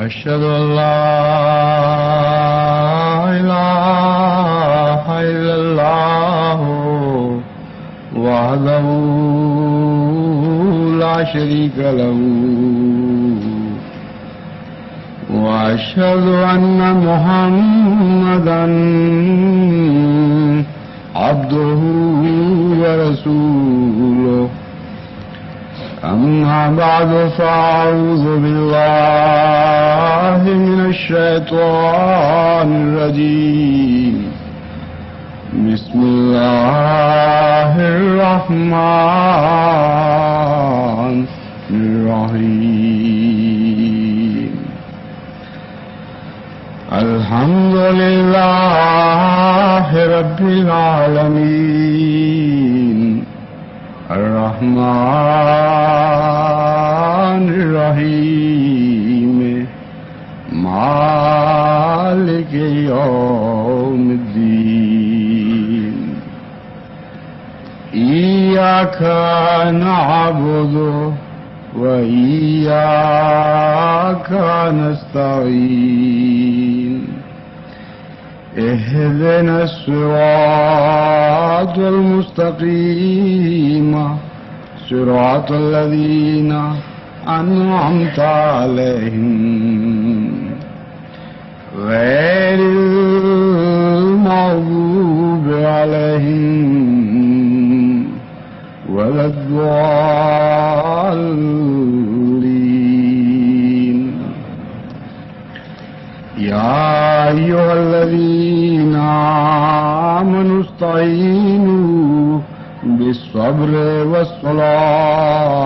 أشهد أن لا إله إلا الله وحده لا شريك له وأشهد أن محمدا عبده ورسوله أما بعد فأعوذ بالله من الشيطان الرجيم بسم الله الرحمن الرحيم الحمد لله رب العالمين الرحمن الرحيم مالك يوم الدين إياك نعبد وإياك نستعين اهدنا الصراط المستقيم صراط الذين أنعمت عليهم غير المغضوب عليهم ولا الضالين يا أيها الذين آمنوا استعينوا بالصبر والصلاة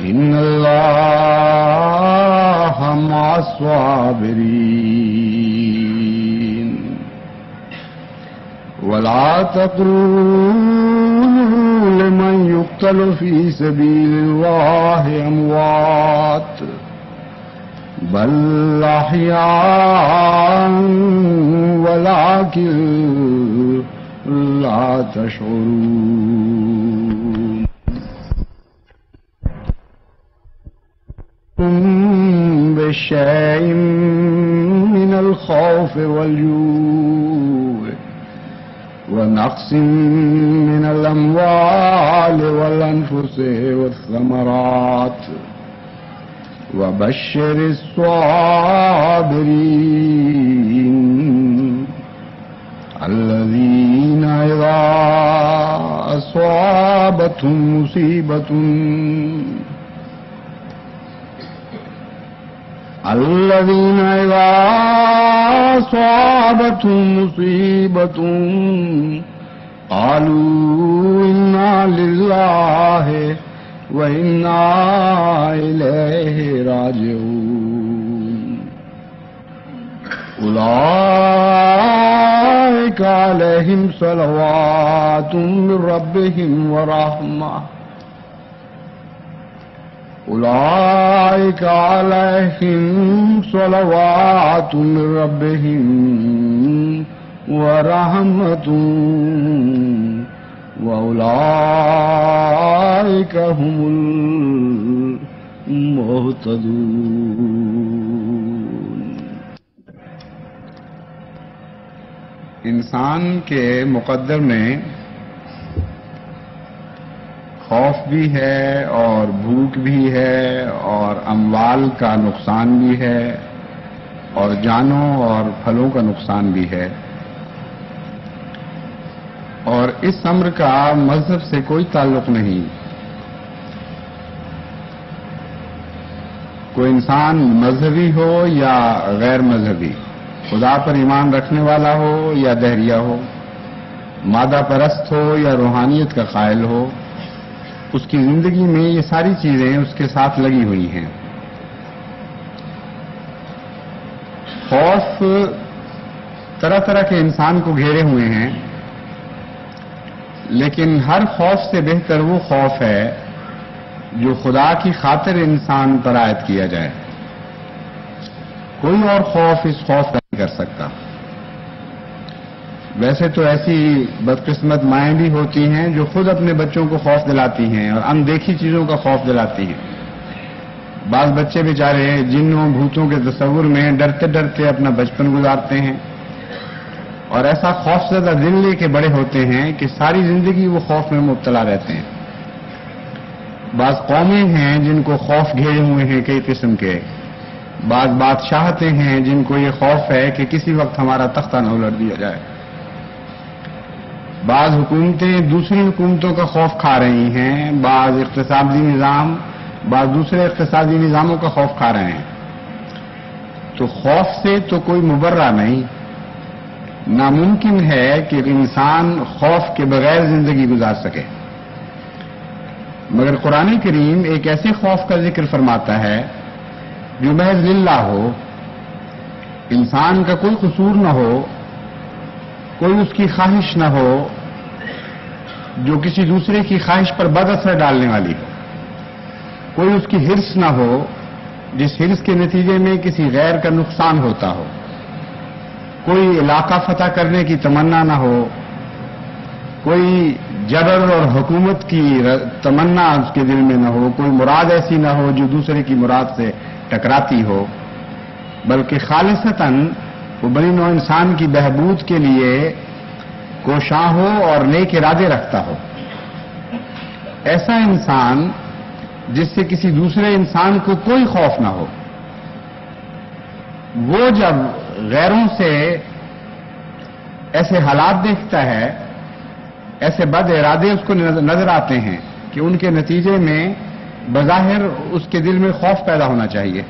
إن الله مع الصابرين ولا تقولوا لمن يقتل في سبيل الله أموات بل أحياء ولكن لا تشعرون بشيء من الخوف والجوع ونقص من الأموال والأنفس والثمرات وبشر الصابرين الذين إذا أصابتهم مصيبة قالوا إنا لله وإنا إليه راجعون أولئك عليهم صلوات من ربهم ورحمة أولئك عليهم صلوات من ربهم ورحمة وأولئك هم المهتدون۔ انسان کے مقدر میں خوف بھی ہے اور بھوک بھی ہے اور اموال کا نقصان بھی ہے اور جانوں اور پھلوں کا نقصان بھی ہے، اور اس امر کا مذہب سے کوئی تعلق نہیں۔ کوئی انسان مذہبی ہو یا غیر مذہبی، خدا پر ایمان رکھنے والا ہو یا دہریہ ہو، مادہ پرست ہو یا روحانیت کا قائل ہو، اس کی زندگی میں یہ ساری چیزیں اس کے ساتھ لگی ہوئی ہیں۔ خوف طرح طرح کے انسان کو گھیرے ہوئے ہیں، لیکن ہر خوف سے بہتر وہ خوف ہے جو خدا کی خاطر انسان پر عائد کیا جائے۔ کوئی اور خوف اس خوف کا نہیں کر سکتا۔ ویسے تو ایسی بدقسمت مائیں بھی ہوتی ہیں جو خود اپنے بچوں کو خوف دلاتی ہیں اور اندیکھی چیزوں کا خوف دلاتی ہیں، بعض بچے بیچارے جنوں بھوتوں کے تصور میں ڈرتے ڈرتے اپنا بچپن گزارتے ہیں اور ایسا خوف زدہ دل لے کے بڑے ہوتے ہیں کہ ساری زندگی وہ خوف میں مبتلا رہتے ہیں۔ بعض قومیں ہیں جن کو خوف گھیرے ہوئے ہیں کئی قسم کے، بعض بادشاہتیں ہیں جن کو یہ خوف ہے کہ کسی وقت ہمارا تختہ نہ الٹ دیا جائے، بعض حکومتیں دوسری حکومتوں کا خوف کھا رہی ہیں، بعض اقتصادی نظام بعض دوسرے اقتصادی نظاموں کا خوف کھا رہے ہیں۔ تو خوف سے تو کوئی مبرہ نہیں، ناممکن ہے کہ انسان خوف کے بغیر زندگی گزار سکے، مگر قرآن کریم ایک ایسے خوف کا ذکر فرماتا ہے جو محض للہ ہو، انسان کا کوئی قصور نہ ہو، کوئی اس کی خواہش نہ ہو جو کسی دوسرے کی خواہش پر بد اثر ڈالنے والی ہو، کوئی اس کی حرص نہ ہو جس حرص کے نتیجے میں کسی غیر کا نقصان ہوتا ہو، کوئی علاقہ فتح کرنے کی تمنا نہ ہو، کوئی جبر اور حکومت کی تمنا اس کے دل میں نہ ہو، کوئی مراد ایسی نہ ہو جو دوسرے کی مراد سے ٹکراتی ہو، بلکہ خالصتاً وہ بنی نوع انسان کی بہبود کے لیے کوشاں ہو اور نیک ارادے رکھتا ہو۔ ایسا انسان جس سے کسی دوسرے انسان کو کوئی خوف نہ ہو، وہ جب غیروں سے ایسے حالات دیکھتا ہے، ایسے بد ارادے اس کو نظر آتے ہیں کہ ان کے نتیجے میں بظاہر اس کے دل میں خوف پیدا ہونا چاہیے،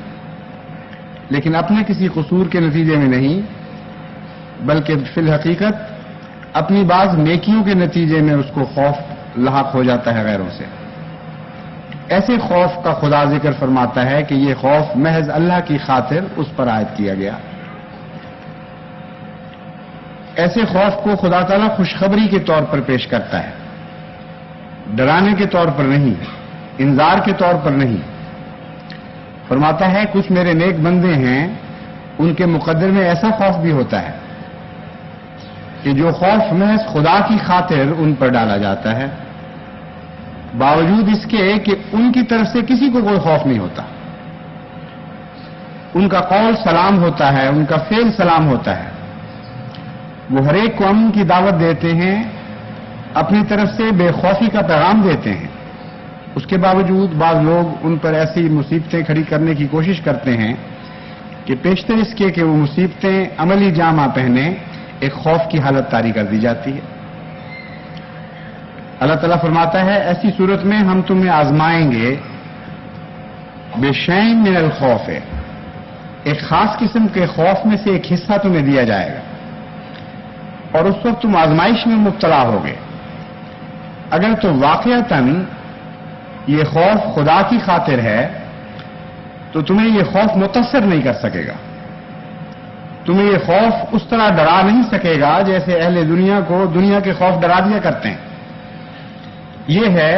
لیکن اپنے کسی قصور کے نتیجے میں نہیں، بلکہ فی الحقیقت اپنی بعض نیکیوں کے نتیجے میں اس کو خوف لاحق ہو جاتا ہے غیروں سے۔ ایسے خوف کا خدا ذکر فرماتا ہے کہ یہ خوف محض اللہ کی خاطر اس پر عائد کیا گیا۔ ایسے خوف کو خدا تعالیٰ خوشخبری کے طور پر پیش کرتا ہے، ڈرانے کے طور پر نہیں، انذار کے طور پر نہیں۔ فرماتا ہے کچھ میرے نیک بندے ہیں، ان کے مقدر میں ایسا خوف بھی ہوتا ہے کہ جو خوف محض خدا کی خاطر ان پر ڈالا جاتا ہے، باوجود اس کے کہ ان کی طرف سے کسی کو کوئی خوف نہیں ہوتا، ان کا قول سلام ہوتا ہے، ان کا فعل سلام ہوتا ہے، وہ ہر ایک کو امن کی دعوت دیتے ہیں، اپنی طرف سے بے خوفی کا پیغام دیتے ہیں۔ اس کے باوجود بعض لوگ ان پر ایسی مصیبتیں کھڑی کرنے کی کوشش کرتے ہیں کہ پیشتر اس کے کہ وہ مصیبتیں عملی جامہ پہنے ایک خوف کی حالت طاری کر دی جاتی ہے۔ اللہ تعالیٰ فرماتا ہے ایسی صورت میں ہم تمہیں آزمائیں گے بے شین من الخوف، ہے ایک خاص قسم کے خوف میں سے ایک حصہ تمہیں دیا جائے گا، اور اس وقت تم آزمائش میں مبتلا ہوگے۔ اگر تو واقعتاً یہ خوف خدا کی خاطر ہے تو تمہیں یہ خوف متاثر نہیں کر سکے گا، تمہیں یہ خوف اس طرح ڈرا نہیں سکے گا جیسے اہل دنیا کو دنیا کے خوف ڈرا دیا کرتے ہیں۔ یہ ہے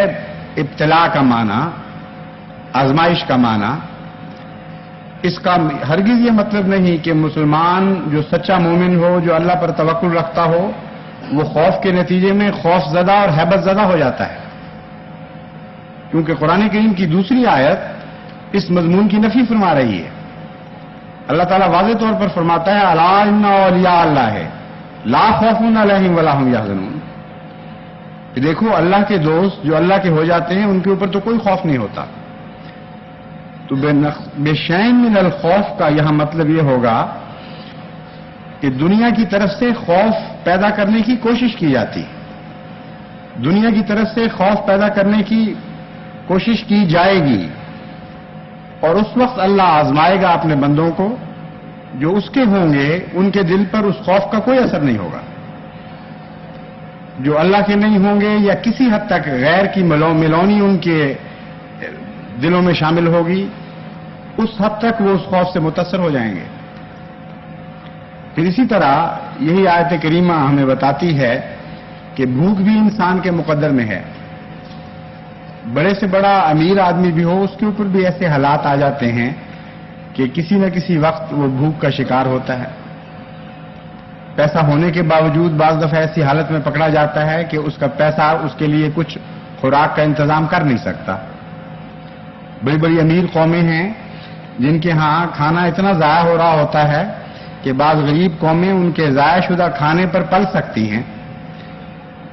ابتلا کا معنی، آزمائش کا معنی۔ اس کا ہرگز یہ مطلب نہیں کہ مسلمان جو سچا مومن ہو، جو اللہ پر توکل رکھتا ہو، وہ خوف کے نتیجے میں خوف زدہ اور ہیبت زدہ ہو جاتا ہے، کیونکہ قرآن کریم کی دوسری آیت اس مضمون کی نفی فرما رہی ہے۔ اللہ تعالیٰ واضح طور پر فرماتا ہے الا ان اولیاء اللہ لا خوف علیہم ولا هم یحزنون، کہ دیکھو اللہ کے دوست جو اللہ کے ہو جاتے ہیں ان کے اوپر تو کوئی خوف نہیں ہوتا۔ تو بے شین من الخوف کا یہاں مطلب یہ ہوگا کہ دنیا کی طرف سے خوف پیدا کرنے کی کوشش کی جاتی، دنیا کی طرف سے خوف پیدا کرنے کی کوشش کی جائے گی، اور اس وقت اللہ آزمائے گا اپنے بندوں کو، جو اس کے ہوں گے ان کے دل پر اس خوف کا کوئی اثر نہیں ہوگا، جو اللہ کے نہیں ہوں گے یا کسی حد تک غیر کی ملونی ان کے دلوں میں شامل ہوگی، اس حد تک وہ اس خوف سے متاثر ہو جائیں گے۔ پھر اسی طرح یہی آیت کریمہ ہمیں بتاتی ہے کہ بھوک بھی انسان کے مقدر میں ہے، بڑے سے بڑا امیر آدمی بھی ہو اس کے اوپر بھی ایسے حالات آ جاتے ہیں کہ کسی نہ کسی وقت وہ بھوک کا شکار ہوتا ہے۔ پیسہ ہونے کے باوجود بعض دفعہ ایسی حالت میں پکڑا جاتا ہے کہ اس کا پیسہ اس کے لیے کچھ خوراک کا انتظام کر نہیں سکتا، بڑی بڑی امیر قومیں ہیں جن کے ہاں کھانا اتنا ضائع ہو رہا ہوتا ہے کہ بعض غریب قومیں ان کے ضائع شدہ کھانے پر پل سکتی ہیں،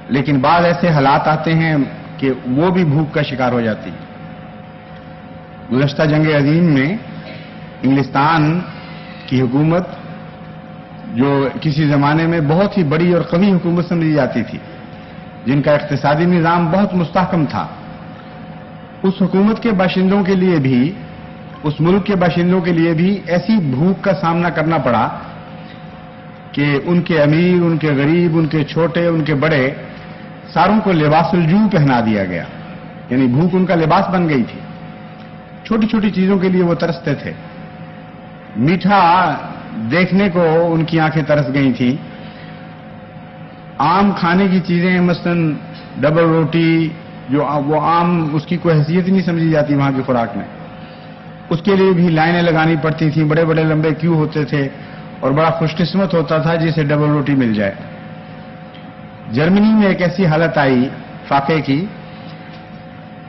لیکن بعض ایسے حالات آتے ہیں کہ وہ بھی بھوک کا شکار ہو جاتی ہے۔ گزشتہ جنگ عظیم میں انگلستان کی حکومت، جو کسی زمانے میں بہت ہی بڑی اور قوی حکومت سمجھی جاتی تھی، جن کا اقتصادی نظام بہت مستحکم تھا، اس حکومت کے باشندوں کے لیے بھی، اس ملک کے باشندوں کے لیے بھی ایسی بھوک کا سامنا کرنا پڑا کہ ان کے امیر، ان کے غریب، ان کے چھوٹے، ان کے بڑے، ساروں کو لباس الجو پہنا دیا گیا، یعنی بھوک ان کا لباس بن گئی تھی۔ چھوٹی چھوٹی چیزوں کے لیے وہ ترستے تھے، میٹھا دیکھنے کو ان کی آنکھیں ترس گئی تھیں، عام کھانے کی چیزیں مثلا ڈبل روٹی، جو وہ عام اس کی کوئی حیثیت نہیں سمجھی جاتی وہاں کی خوراک میں، اس کے لیے بھی لائنیں لگانی پڑتی تھیں، بڑے بڑے لمبے کیو ہوتے تھے، اور بڑا خوش قسمت ہوتا تھا جسے ڈبل روٹی مل جائے۔ جرمنی میں ایک ایسی حالت آئی فاقے کی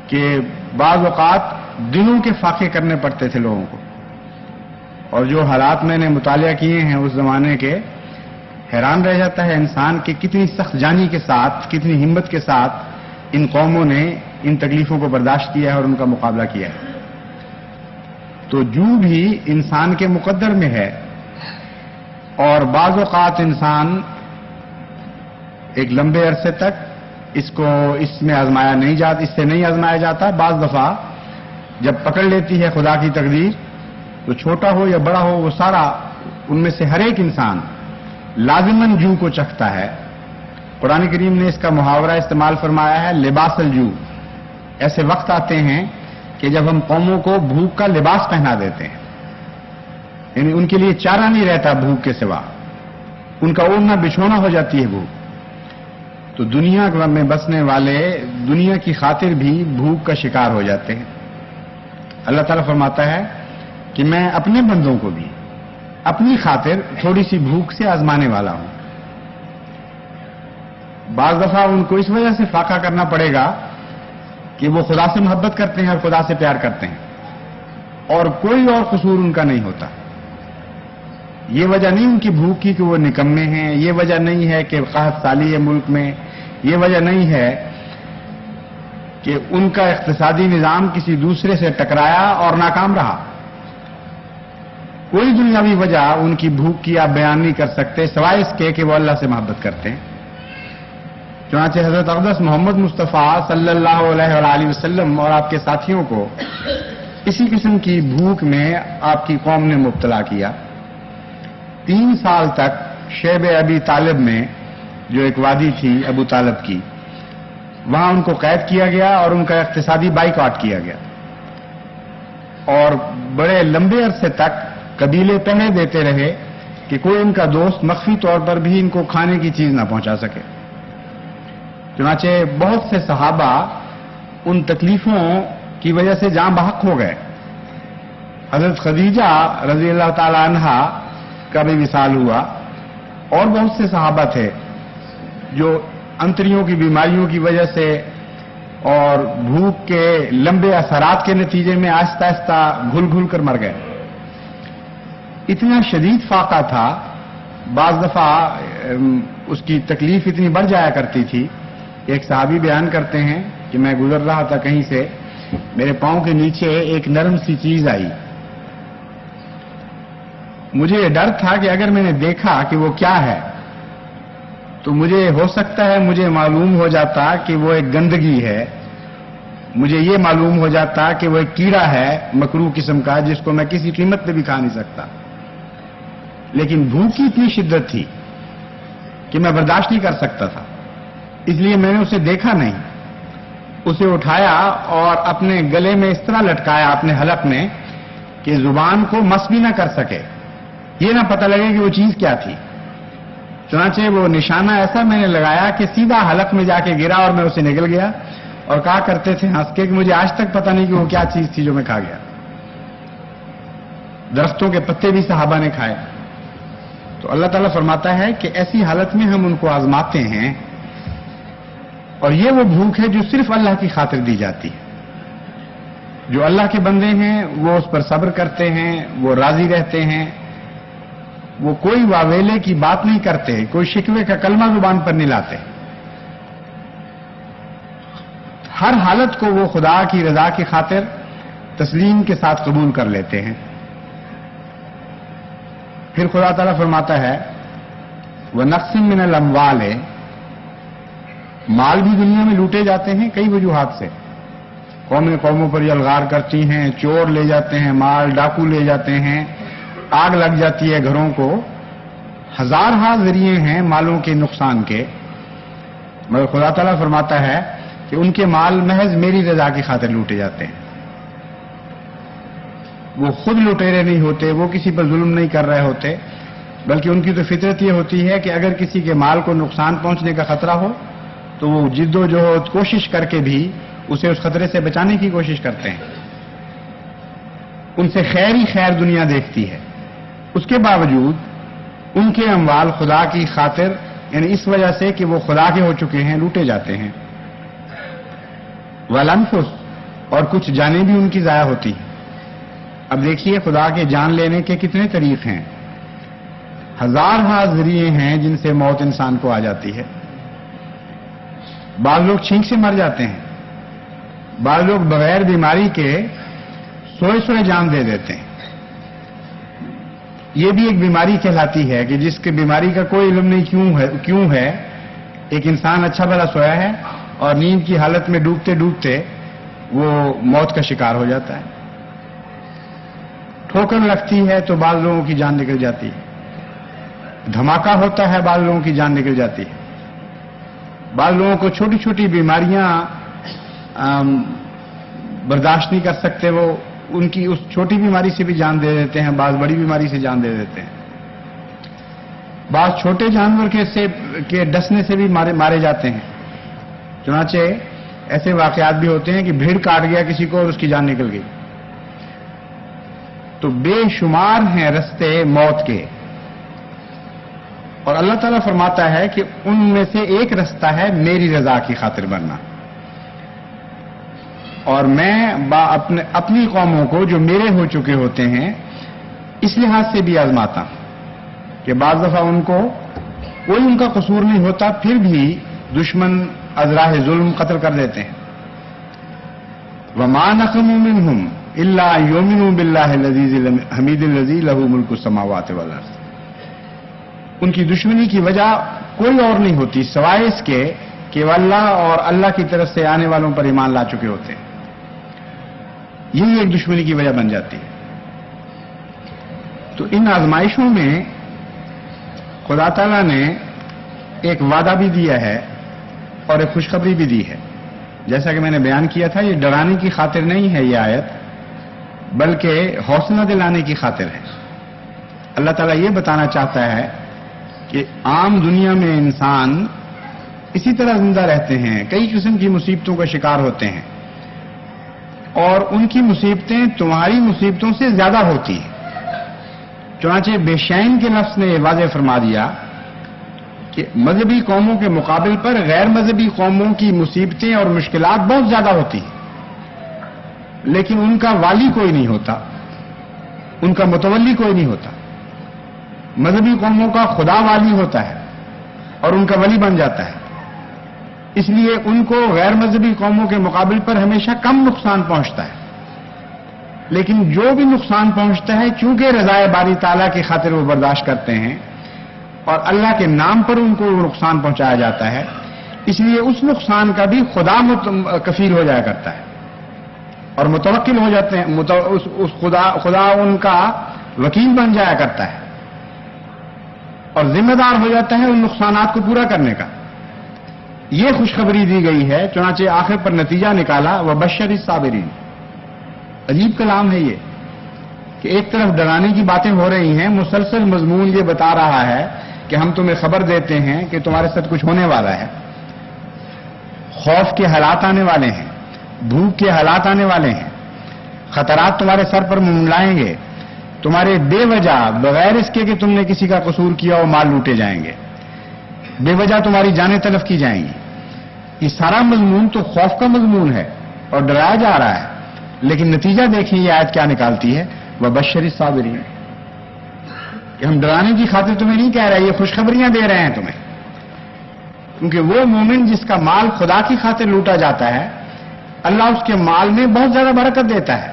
کہ بعض اوقات دنوں کے فاقے کرنے پڑتے تھے لوگوں کو، اور جو حالات میں نے مطالعہ کیے ہیں اس زمانے کے، حیران رہ جاتا ہے انسان کہ کتنی سخت جانی کے ساتھ، کتنی ہمت کے ساتھ ان قوموں نے ان تکلیفوں کو برداشت کیا ہے اور ان کا مقابلہ کیا ہے۔ تو جو بھی انسان کے مقدر میں ہے، اور بعض اوقات انسان ایک لمبے عرصے تک اس میں آزمایا نہیں جاتا، اس سے نہیں آزمایا جاتا، بعض دفعہ جب پکڑ لیتی ہے خدا کی تقدیر، تو چھوٹا ہو یا بڑا ہو، وہ سارا، ان میں سے ہر ایک انسان لازماً جو کو چکھتا ہے۔ قرآن کریم نے اس کا محاورہ استعمال فرمایا ہے، لباس الجو۔ ایسے وقت آتے ہیں کہ جب ہم قوموں کو بھوک کا لباس پہنا دیتے ہیں، یعنی ان کے لیے چارہ نہیں رہتا بھوک کے سوا، ان کا اوڑھنا بچھونا ہو جاتی ہے بھوک۔ تو دنیا میں بسنے والے دنیا کی خاطر بھی بھوک کا شکار ہو جاتے ہیں۔ اللہ تعالیٰ فرماتا ہے کہ میں اپنے بندوں کو بھی اپنی خاطر تھوڑی سی بھوک سے آزمانے والا ہوں۔ بعض دفعہ ان کو اس وجہ سے فاقہ کرنا پڑے گا کہ وہ خدا سے محبت کرتے ہیں اور خدا سے پیار کرتے ہیں، اور کوئی اور قصور ان کا نہیں ہوتا۔ یہ وجہ نہیں ان کی بھوک کی کہ وہ نکمے ہیں، یہ وجہ نہیں ہے کہ قحط سالی ہے ملک میں، یہ وجہ نہیں ہے کہ ان کا اقتصادی نظام کسی دوسرے سے ٹکرایا اور ناکام رہا۔ کوئی دنیاوی وجہ ان کی بھوک کی آپ بیان نہیں کر سکتے سوائے اس کے کہ وہ اللہ سے محبت کرتے ہیں۔ چنانچہ حضرت اقدس محمد مصطفیٰ صلی اللہ علیہ وآلہ وسلم اور آپ کے ساتھیوں کو اسی قسم کی بھوک میں آپ کی قوم نے مبتلا کیا۔ 3 سال تک شیب ابی طالب میں، جو ایک وادی تھی ابو طالب کی، وہاں ان کو قید کیا گیا اور ان کا اقتصادی بائیکاٹ کیا گیا، اور بڑے لمبے عرصے تک قبیلے پہرے دیتے رہے کہ کوئی ان کا دوست مخفی طور پر بھی ان کو کھانے کی چیز نہ پہنچا سکے۔ چنانچہ بہت سے صحابہ ان تکلیفوں کی وجہ سے جاں بحق ہو گئے۔ حضرت خدیجہ رضی اللہ تعالی عنہا کا بھی وصال ہوا، اور بہت سے صحابہ تھے جو انتریوں کی بیماریوں کی وجہ سے اور بھوک کے لمبے اثرات کے نتیجے میں آہستہ آہستہ گھل گھل کر مر گئے۔ اتنا شدید فاقہ تھا، بعض دفعہ اس کی تکلیف اتنی بڑھ جایا کرتی تھی۔ ایک صحابی بیان کرتے ہیں کہ میں گزر رہا تھا کہیں سے، میرے پاؤں کے نیچے ایک نرم سی چیز آئی، مجھے یہ ڈر تھا کہ اگر میں نے دیکھا کہ وہ کیا ہے تو مجھے ہو سکتا ہے مجھے معلوم ہو جاتا کہ وہ ایک گندگی ہے، مجھے یہ معلوم ہو جاتا کہ وہ ایک کیڑا ہے مکروہ قسم کا جس کو میں کسی قیمت پہ بھی کھا نہیں سکتا، لیکن بھوک کی اتنی شدت تھی کہ میں برداشت نہیں کر سکتا تھا، اس لیے میں نے اسے دیکھا نہیں، اسے اٹھایا اور اپنے گلے میں اس طرح لٹکایا اپنے حلق میں کہ زبان کو مس بھی نہ کر سکے، یہ نہ پتہ لگے کہ وہ چیز کیا تھی۔ چنانچہ وہ نشانہ ایسا میں نے لگایا کہ سیدھا حلق میں جا کے گرا اور میں اسے نگل گیا، اور کہا کرتے تھے ہنس کے کہ مجھے آج تک پتہ نہیں کہ وہ کیا چیز تھی جو میں کھا گیا۔ درختوں کے پتے بھی صحابہ نے کھائے۔ تو اللہ تعالیٰ فرماتا ہے کہ ایسی حالت میں ہم ان کو آزماتے ہیں، اور یہ وہ بھوک ہے جو صرف اللہ کی خاطر دی جاتی ہے۔ جو اللہ کے بندے ہیں وہ اس پر صبر کرتے ہیں، وہ راضی رہتے ہیں، وہ کوئی واویلے کی بات نہیں کرتے، کوئی شکوے کا کلمہ زبان پر نہیں لاتے، ہر حالت کو وہ خدا کی رضا کی خاطر تسلیم کے ساتھ قبول کر لیتے ہیں۔ پھر خدا تعالیٰ فرماتا ہے وَنَقْصٍ مِّنَ الْأَمْوَالِ، مال بھی دنیا میں لوٹے جاتے ہیں کئی وجوہات سے، قومیں قوموں پر یلغار کرتی ہیں، چور لے جاتے ہیں مال، ڈاکو لے جاتے ہیں، آگ لگ جاتی ہے گھروں کو، ہزارہا ذریعے ہیں مالوں کے نقصان کے، مگر خدا تعالیٰ فرماتا ہے کہ ان کے مال محض میری رضا کی خاطر لوٹے جاتے ہیں۔ وہ خود لٹیرے نہیں ہوتے، وہ کسی پر ظلم نہیں کر رہے ہوتے، بلکہ ان کی تو فطرت یہ ہوتی ہے کہ اگر کسی کے مال کو نقصان پہنچنے کا خطرہ ہو تو وہ جد و جہد کوشش کر کے بھی اسے اس خطرے سے بچانے کی کوشش کرتے ہیں۔ ان سے خیر ہی خیر دنیا دیکھتی ہے، اس کے باوجود ان کے اموال خدا کی خاطر، یعنی اس وجہ سے کہ وہ خدا کے ہو چکے ہیں، لوٹے جاتے ہیں۔ والانفس، اور کچھ جانیں بھی ان کی ضائع ہوتی ہیں۔ اب دیکھیے خدا کے جان لینے کے کتنے طریق ہیں، ہزارہا ذریعے ہیں جن سے موت انسان کو آ جاتی ہے۔ بعض لوگ چھینک سے مر جاتے ہیں، بعض لوگ بغیر بیماری کے سوئے سوئے جان دے دیتے ہیں۔ یہ بھی ایک بیماری کہلاتی ہے کہ جس کے بیماری کا کوئی علم نہیں کیوں ہے، ایک انسان اچھا بھلا سویا ہے اور نیند کی حالت میں ڈوبتے ڈوبتے وہ موت کا شکار ہو جاتا ہے۔ ٹھوکر لگتی ہے تو بعض لوگوں کی جان نکل جاتی ہے، دھماکہ ہوتا ہے بعض لوگوں کی جان نکل جاتی ہے، بعض لوگوں کو چھوٹی چھوٹی بیماریاں برداشت نہیں کر سکتے، وہ ان کی اس چھوٹی بیماری سے بھی جان دے دیتے ہیں، بعض بڑی بیماری سے جان دے دیتے ہیں، بعض چھوٹے جانور کے ڈسنے سے بھی مارے جاتے ہیں۔ چنانچہ ایسے واقعات بھی ہوتے ہیں کہ بھیڑ کاٹ گیا کسی کو اور اس کی جان نکل گئی۔ تو بے شمار ہیں رستے موت کے، اور اللہ تعالیٰ فرماتا ہے کہ ان میں سے ایک رستہ ہے میری رضا کی خاطر بننا، اور میں اپنی قوموں کو جو میرے ہو چکے ہوتے ہیں اس لحاظ سے بھی آزماتا ہوں کہ بعض دفعہ ان کو کوئی ان کا قصور نہیں ہوتا، پھر بھی دشمن ازراہ ظلم قتل کر دیتے ہیں۔ وَمَا نَقَمُوا مِنْهُمْ إِلَّا يُؤْمِنُوا بِاللَّهِ الْعَزِيزِ الْحَمِيدِ الَّذِي لَهُ مُلْكُ السَّمَاوَاتِ وَالْأَرْضِ۔ ان کی دشمنی کی وجہ کوئی اور نہیں ہوتی سوائے اس کے کہ وہ اللہ اور اللہ کی طرف سے آنے والوں پر ایمان لا چکے ہوتے ہیں، یہی ایک دشمنی کی وجہ بن جاتی ہے۔ تو ان آزمائشوں میں خدا تعالیٰ نے ایک وعدہ بھی دیا ہے اور ایک خوشخبری بھی دی ہے۔ جیسا کہ میں نے بیان کیا تھا، یہ ڈرانے کی خاطر نہیں ہے یہ آیت، بلکہ حوصلہ دلانے کی خاطر ہے۔ اللہ تعالیٰ یہ بتانا چاہتا ہے کہ عام دنیا میں انسان اسی طرح زندہ رہتے ہیں، کئی قسم کی مصیبتوں کا شکار ہوتے ہیں، اور ان کی مصیبتیں تمہاری مصیبتوں سے زیادہ ہوتی ہیں۔ چنانچہ بے شین کے لفظ نے یہ واضح فرما دیا کہ مذہبی قوموں کے مقابل پر غیر مذہبی قوموں کی مصیبتیں اور مشکلات بہت زیادہ ہوتی ہیں، لیکن ان کا والی کوئی نہیں ہوتا، ان کا متولی کوئی نہیں ہوتا۔ مذہبی قوموں کا خدا والی ہوتا ہے اور ان کا ولی بن جاتا ہے، اس لیے ان کو غیر مذہبی قوموں کے مقابل پر ہمیشہ کم نقصان پہنچتا ہے، لیکن جو بھی نقصان پہنچتا ہے چونکہ رضائے باری تعالیٰ کی خاطر وہ برداشت کرتے ہیں اور اللہ کے نام پر ان کو نقصان پہنچایا جاتا ہے، اس لیے اس نقصان کا بھی خدا کفیل ہو جایا کرتا ہے اور متوکل ہو جاتے ہیں، اس خدا ان کا وکیل بن جایا کرتا ہے اور ذمہ دار ہو جاتا ہے ان نقصانات کو پورا کرنے کا۔ یہ خوشخبری دی گئی ہے، چنانچہ آخر پر نتیجہ نکالا وَبَشِّرِ الصَّابِرِينَ۔ عجیب کلام ہے یہ کہ ایک طرف ڈرانے کی باتیں ہو رہی ہیں، مسلسل مضمون یہ بتا رہا ہے کہ ہم تمہیں خبر دیتے ہیں کہ تمہارے ساتھ کچھ ہونے والا ہے، خوف کے حالات آنے والے ہیں، بھوک کے حالات آنے والے ہیں، خطرات تمہارے سر پر منڈلائیں گے، تمہارے بے وجہ بغیر اس کے کہ تم نے کسی کا قصور کیا ہو مال لوٹے جائیں گے، بے وجہ تمہاری جانیں تلف کی جائیں گی۔ یہ سارا مضمون تو خوف کا مضمون ہے اور ڈرایا جا رہا ہے، لیکن نتیجہ دیکھیں یہ آیت کیا نکالتی ہے، وَبَشِّرِ الصَّابِرِينَ، کہ ہم ڈرانے کی خاطر تمہیں نہیں کہہ رہے، یہ خوشخبریاں دے رہے ہیں تمہیں، کیونکہ وہ مومن جس کا مال خدا کی خاطر لوٹا جاتا ہے، اللہ اس کے مال میں بہت زیادہ برکت دیتا ہے،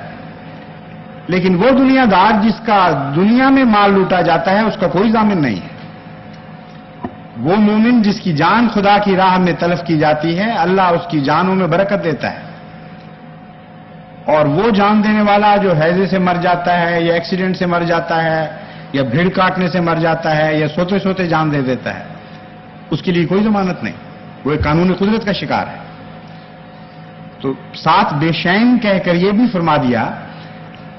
لیکن وہ دنیا دار جس کا دنیا میں مال لوٹا جاتا ہے اس کا کوئی ضامن نہیں ہے۔ وہ مومن جس کی جان خدا کی راہ میں تلف کی جاتی ہے، اللہ اس کی جانوں میں برکت دیتا ہے، اور وہ جان دینے والا جو ہیضے سے مر جاتا ہے یا ایکسیڈنٹ سے مر جاتا ہے یا بھیڑ کاٹنے سے مر جاتا ہے یا سوتے سوتے جان دے دیتا ہے، اس کے لیے کوئی ضمانت نہیں، وہ ایک قانونی قدرت کا شکار ہے۔ تو ساتھ بے شین کہہ کر یہ بھی فرما دیا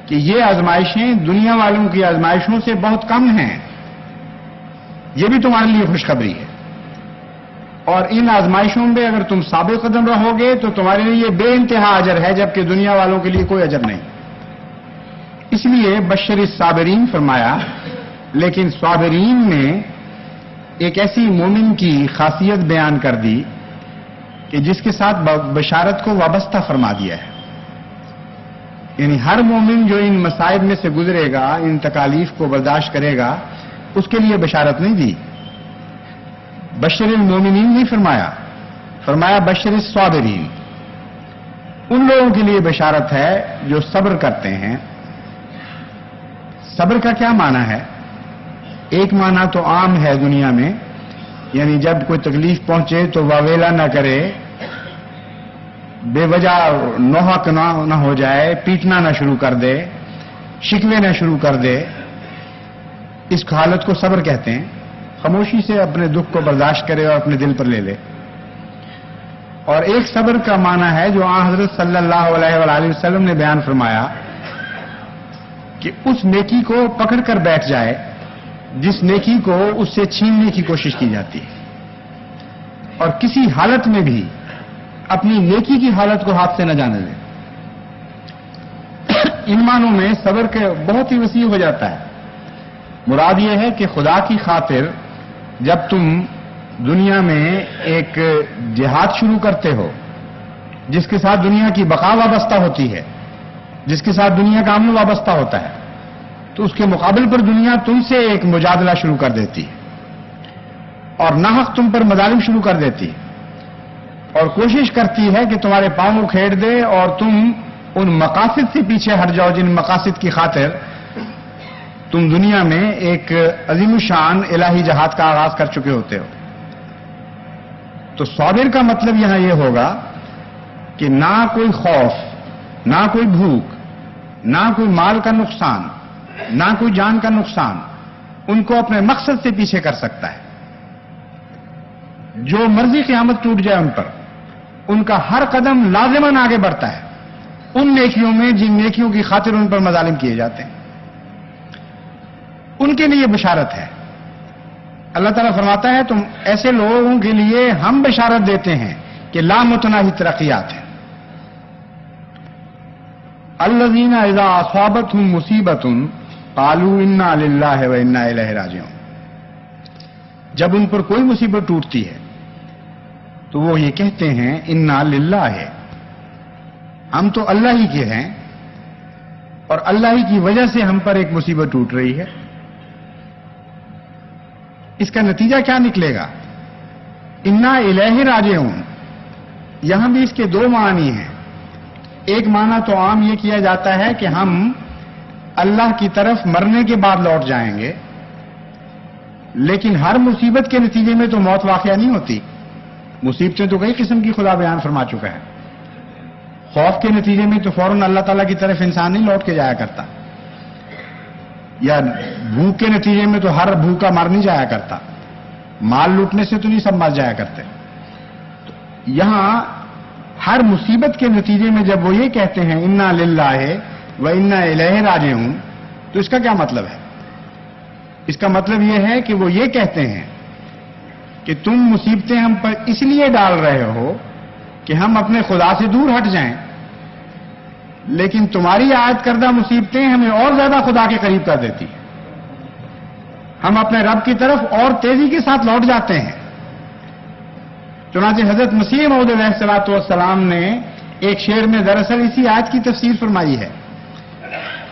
کہ یہ آزمائشیں دنیا والوں کی آزمائشوں سے بہت کم ہیں، یہ بھی تمہارے لیے خوشخبری ہے، اور ان آزمائشوں میں اگر تم ثابت قدم رہو گے تو تمہارے لیے بے انتہا اجر ہے، جبکہ دنیا والوں کے لیے کوئی اجر نہیں۔ اس لیے بشر الصابرین فرمایا، لیکن صابرین میں ایک ایسی مومن کی خاصیت بیان کر دی کہ جس کے ساتھ بشارت کو وابستہ فرما دیا ہے، یعنی ہر مومن جو ان مصائب میں سے گزرے گا، ان تکالیف کو برداشت کرے گا، اس کے لیے بشارت نہیں دی۔ بشر المومنین نہیں فرمایا، فرمایا بشر الصابرین، ان لوگوں کے لیے بشارت ہے جو صبر کرتے ہیں۔ صبر کا کیا معنی ہے؟ ایک معنی تو عام ہے دنیا میں، یعنی جب کوئی تکلیف پہنچے تو واویلا نہ کرے، بے وجہ نوحق نہ ہو جائے، پیٹنا نہ شروع کر دے، شکوے نہ شروع کر دے، اس حالت کو صبر کہتے ہیں۔ خاموشی سے اپنے دکھ کو برداشت کرے اور اپنے دل پر لے لے۔ اور ایک صبر کا معنی ہے جو آن حضرت صلی اللہ علیہ وآلہ وسلم نے بیان فرمایا کہ اس نیکی کو پکڑ کر بیٹھ جائے جس نیکی کو اس سے چھیننے کی کوشش کی جاتی ہے، اور کسی حالت میں بھی اپنی نیکی کی حالت کو ہاتھ سے نہ جانے دے۔ ان معنوں میں صبر کے بہت ہی وسیع ہو جاتا ہے۔ مراد یہ ہے کہ خدا کی خاطر جب تم دنیا میں ایک جہاد شروع کرتے ہو جس کے ساتھ دنیا کی بقا وابستہ ہوتی ہے، جس کے ساتھ دنیا کا امن وابستہ ہوتا ہے، تو اس کے مقابل پر دنیا تم سے ایک مجادلہ شروع کر دیتی ہے اور ناحق تم پر مظالم شروع کر دیتی ہے، اور کوشش کرتی ہے کہ تمہارے پاؤں کھیڑ دے اور تم ان مقاصد سے پیچھے ہٹ جاؤ جن مقاصد کی خاطر تم دنیا میں ایک عظیم الشان الہی جہاد کا آغاز کر چکے ہوتے ہو۔ تو صابر کا مطلب یہاں یہ ہوگا کہ نہ کوئی خوف، نہ کوئی بھوک، نہ کوئی مال کا نقصان، نہ کوئی جان کا نقصان ان کو اپنے مقصد سے پیچھے کر سکتا ہے۔ جو مرضی قیامت ٹوٹ جائے ان پر، ان کا ہر قدم لازماً آگے بڑھتا ہے ان نیکیوں میں جن نیکیوں کی خاطر ان پر مظالم کیے جاتے ہیں۔ ان کے لیے بشارت ہے۔ اللہ تعالیٰ فرماتا ہے تم ایسے لوگوں کے لیے ہم بشارت دیتے ہیں کہ لا متناہی ترقیات ہیں۔ الذین اذا اصابتهم مصیبۃ قالوا انا للہ و انا الیہ راجعون، جب ان پر کوئی مصیبت ٹوٹتی ہے تو وہ یہ کہتے ہیں انا للہ ہے، ہم تو اللہ ہی کے ہیں اور اللہ ہی کی وجہ سے ہم پر ایک مصیبت ٹوٹ رہی ہے۔ اس کا نتیجہ کیا نکلے گا؟ انا الیہ راجعون، یہاں بھی اس کے دو معنی ہیں۔ ایک معنی تو عام یہ کیا جاتا ہے کہ ہم اللہ کی طرف مرنے کے بعد لوٹ جائیں گے، لیکن ہر مصیبت کے نتیجے میں تو موت واقعہ نہیں ہوتی۔ مصیبتیں تو کئی قسم کی خدا بیان فرما چکا ہے۔ خوف کے نتیجے میں تو فوراً اللہ تعالیٰ کی طرف انسان نہیں لوٹ کے جایا کرتا، یا بھوک کے نتیجے میں تو ہر بھوکا مر نہیں جایا کرتا، مال لوٹنے سے تو نہیں سب مر جایا کرتے۔ تو یہاں ہر مصیبت کے نتیجے میں جب وہ یہ کہتے ہیں انا للہ و انا الیہ راجعون، تو اس کا کیا مطلب ہے؟ اس کا مطلب یہ ہے کہ وہ یہ کہتے ہیں کہ تم مصیبتیں ہم پر اس لیے ڈال رہے ہو کہ ہم اپنے خدا سے دور ہٹ جائیں، لیکن تمہاری عائد کردہ مصیبتیں ہمیں اور زیادہ خدا کے قریب کر دیتی ہیں، ہم اپنے رب کی طرف اور تیزی کے ساتھ لوٹ جاتے ہیں۔ چنانچہ حضرت مسیح موعود علیہ الصلوۃ والسلام نے ایک شعر میں دراصل اسی آیت کی تفسیر فرمائی ہے.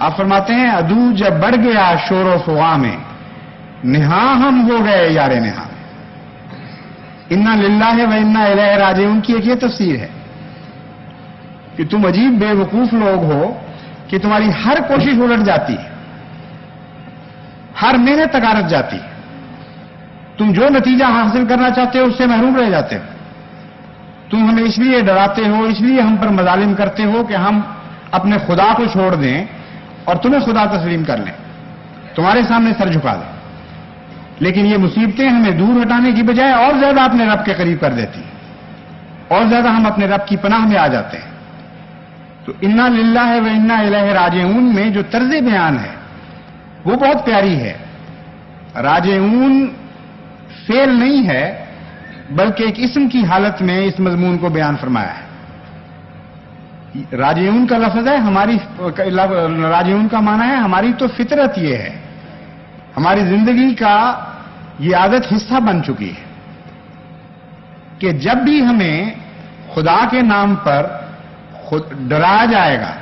آپ فرماتے ہیں عدو جب بڑھ گیا شور و فغاں میں، نہا ہم ہو گئے یار نہا. انا للہ و انا الیہ راجعون کی ایک یہ تفسیر ہے کہ تم عجیب بے وقوف لوگ ہو کہ تمہاری ہر کوشش الٹ جاتی ہے، ہر محنت تکارت جاتی ہے، تم جو نتیجہ حاصل کرنا چاہتے ہو اس سے محروم رہ جاتے ہو. تم ہمیں اس لیے ڈراتے ہو، اس لیے ہم پر مظالم کرتے ہو کہ ہم اپنے خدا کو چھوڑ دیں اور تمہیں خدا تسلیم کر لیں، تمہارے سامنے سر جھکا دیں. لیکن یہ مصیبتیں ہمیں دور ہٹانے کی بجائے اور زیادہ اپنے رب کے قریب کر دیتی ہیں، اور زیادہ ہم اپنے رب کی پناہ میں آ جاتے ہیں. تو انا للہ و انا الیہ راجعون میں جو طرز بیان ہے وہ بہت پیاری ہے. راجعون فعل نہیں ہے بلکہ ایک اسم کی حالت میں اس مضمون کو بیان فرمایا ہے. راجعون کا لفظ ہے، راجعون کا معنی ہے ہماری تو فطرت یہ ہے، ہماری زندگی کا یہ عادت حصہ بن چکی ہے کہ جب بھی ہمیں خدا کے نام پر ڈرایا جائے گا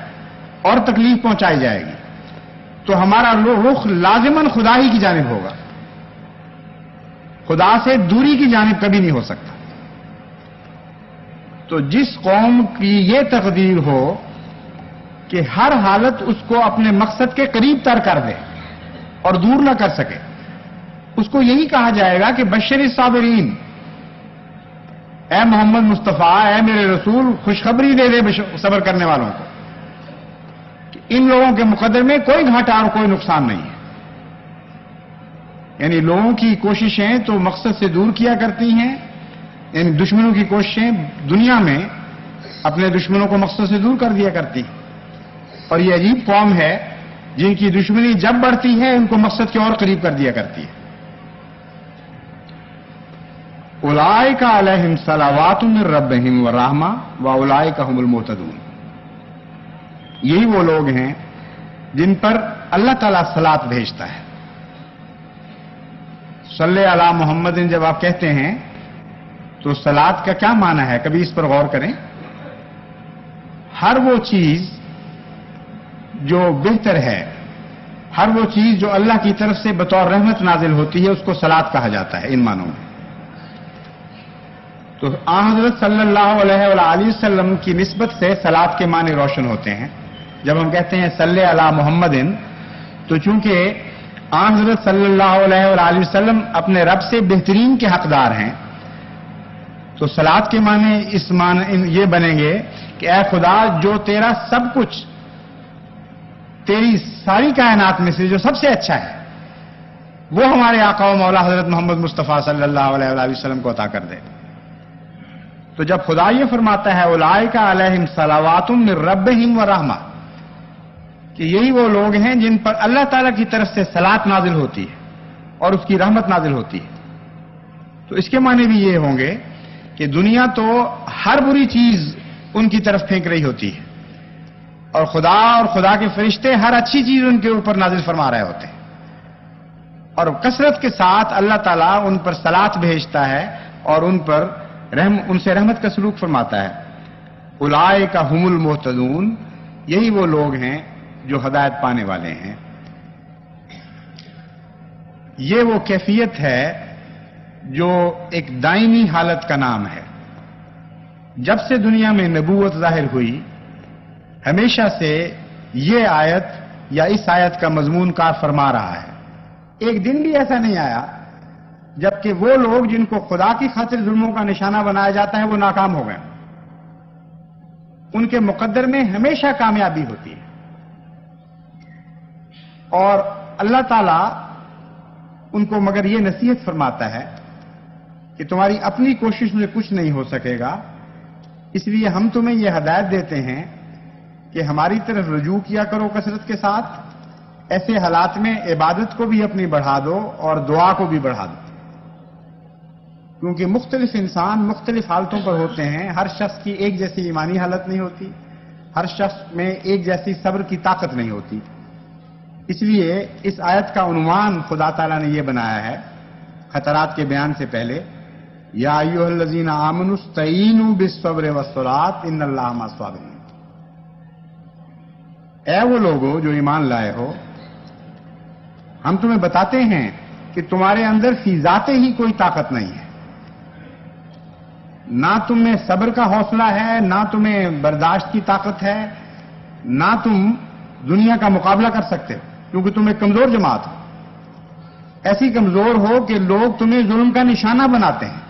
اور تکلیف پہنچائی جائے گی تو ہمارا رخ لازماً خدا ہی کی جانب ہوگا. خدا سے دوری کی جانب کبھی نہیں ہو سکتا. تو جس قوم کی یہ تقدیر ہو کہ ہر حالت اس کو اپنے مقصد کے قریب تر کر دے اور دور نہ کر سکے، اس کو یہی کہا جائے گا کہ بشر الصابرین، اے محمد مصطفیٰ، اے میرے رسول، خوشخبری دے دے صبر کرنے والوں کو کہ ان لوگوں کے مقدر میں کوئی گھاٹا اور کوئی نقصان نہیں ہے. یعنی لوگوں کی کوششیں تو مقصد سے دور کیا کرتی ہیں، یعنی دشمنوں کی کوششیں دنیا میں اپنے دشمنوں کو مقصد سے دور کر دیا کرتی ہیں. اور یہ عجیب قوم ہے جن کی دشمنی جب بڑھتی ہے ان کو مقصد کے اور قریب کر دیا کرتی ہے. اولئک علیہم صلوات من ربہم ورحمہ واولئک هم المہتدون. یہی وہ لوگ ہیں جن پر اللہ تعالیٰ صلاۃ بھیجتا ہے. صلی علی محمد جب آپ کہتے ہیں تو صلاۃ کا کیا معنی ہے؟ کبھی اس پر غور کریں. ہر وہ چیز جو بہتر ہے، ہر وہ چیز جو اللہ کی طرف سے بطور رحمت نازل ہوتی ہے اس کو صلاۃ کہا جاتا ہے ان معنوں میں. تو آن حضرت صلی اللہ علیہ وآلہ وسلم کی نسبت سے صلاۃ کے معنی روشن ہوتے ہیں. جب ہم کہتے ہیں صلی علی محمد تو چونکہ آن حضرت صلی اللہ علیہ وآلہ وسلم اپنے رب سے بہترین کے حقدار ہیں تو صلاۃ کے معنی اس معنی یہ بنیں گے کہ اے خدا جو تیرا سب کچھ، تیری ساری کائنات میں سے جو سب سے اچھا ہے وہ ہمارے آقا و مولا حضرت محمد مصطفیٰ صلی اللہ علیہ وآلہ وسلم کو عطا کر دے. تو جب خدا یہ فرماتا ہے اولئک علیہم صلوات من ربہم ورحمہ کہ یہی وہ لوگ ہیں جن پر اللہ تعالیٰ کی طرف سے صلاۃ نازل ہوتی ہے اور اس کی رحمت نازل ہوتی ہے، تو اس کے معنی بھی یہ ہوں گے کہ دنیا تو ہر بری چیز ان کی طرف پھینک رہی ہوتی ہے اور خدا کے فرشتے ہر اچھی چیز ان کے اوپر نازل فرما رہے ہوتے ہیں، اور کثرت کے ساتھ اللہ تعالیٰ ان پر صلاۃ بھیجتا ہے اور ان سے رحمت کا سلوک فرماتا ہے. اولئک هم المہتدون، یہی وہ لوگ ہیں جو ہدایت پانے والے ہیں. یہ وہ کیفیت ہے جو ایک دائمی حالت کا نام ہے. جب سے دنیا میں نبوت ظاہر ہوئی ہمیشہ سے یہ آیت یا اس آیت کا مضمون کار فرما رہا ہے. ایک دن بھی ایسا نہیں آیا جبکہ وہ لوگ جن کو خدا کی خاطر ظلموں کا نشانہ بنایا جاتا ہے وہ ناکام ہو گئے. ان کے مقدر میں ہمیشہ کامیابی ہوتی ہے اور اللہ تعالیٰ ان کو مگر یہ نصیحت فرماتا ہے کہ تمہاری اپنی کوشش میں کچھ نہیں ہو سکے گا، اس لیے ہم تمہیں یہ ہدایت دیتے ہیں کہ ہماری طرف رجوع کیا کرو کثرت کے ساتھ. ایسے حالات میں عبادت کو بھی اپنی بڑھا دو اور دعا کو بھی بڑھا دو، کیونکہ مختلف انسان مختلف حالتوں پر ہوتے ہیں. ہر شخص کی ایک جیسی ایمانی حالت نہیں ہوتی، ہر شخص میں ایک جیسی صبر کی طاقت نہیں ہوتی. اس لیے اس آیت کا عنوان خدا تعالیٰ نے یہ بنایا ہے خطرات کے بیان سے پہلے یا ایھا الذین آمنوا استعینوا بالصبر والصلاۃ ان اللہ مع الصابرین. اے وہ لوگو جو ایمان لائے ہو، ہم تمہیں بتاتے ہیں کہ تمہارے اندر فی ذات ہی کوئی طاقت نہیں ہے، نہ تم میں صبر کا حوصلہ ہے، نہ تمہیں برداشت کی طاقت ہے، نہ تم دنیا کا مقابلہ کر سکتے ہو، کیونکہ تم ایک کمزور جماعت ہو. ایسی کمزور ہو کہ لوگ تمہیں ظلم کا نشانہ بناتے ہیں.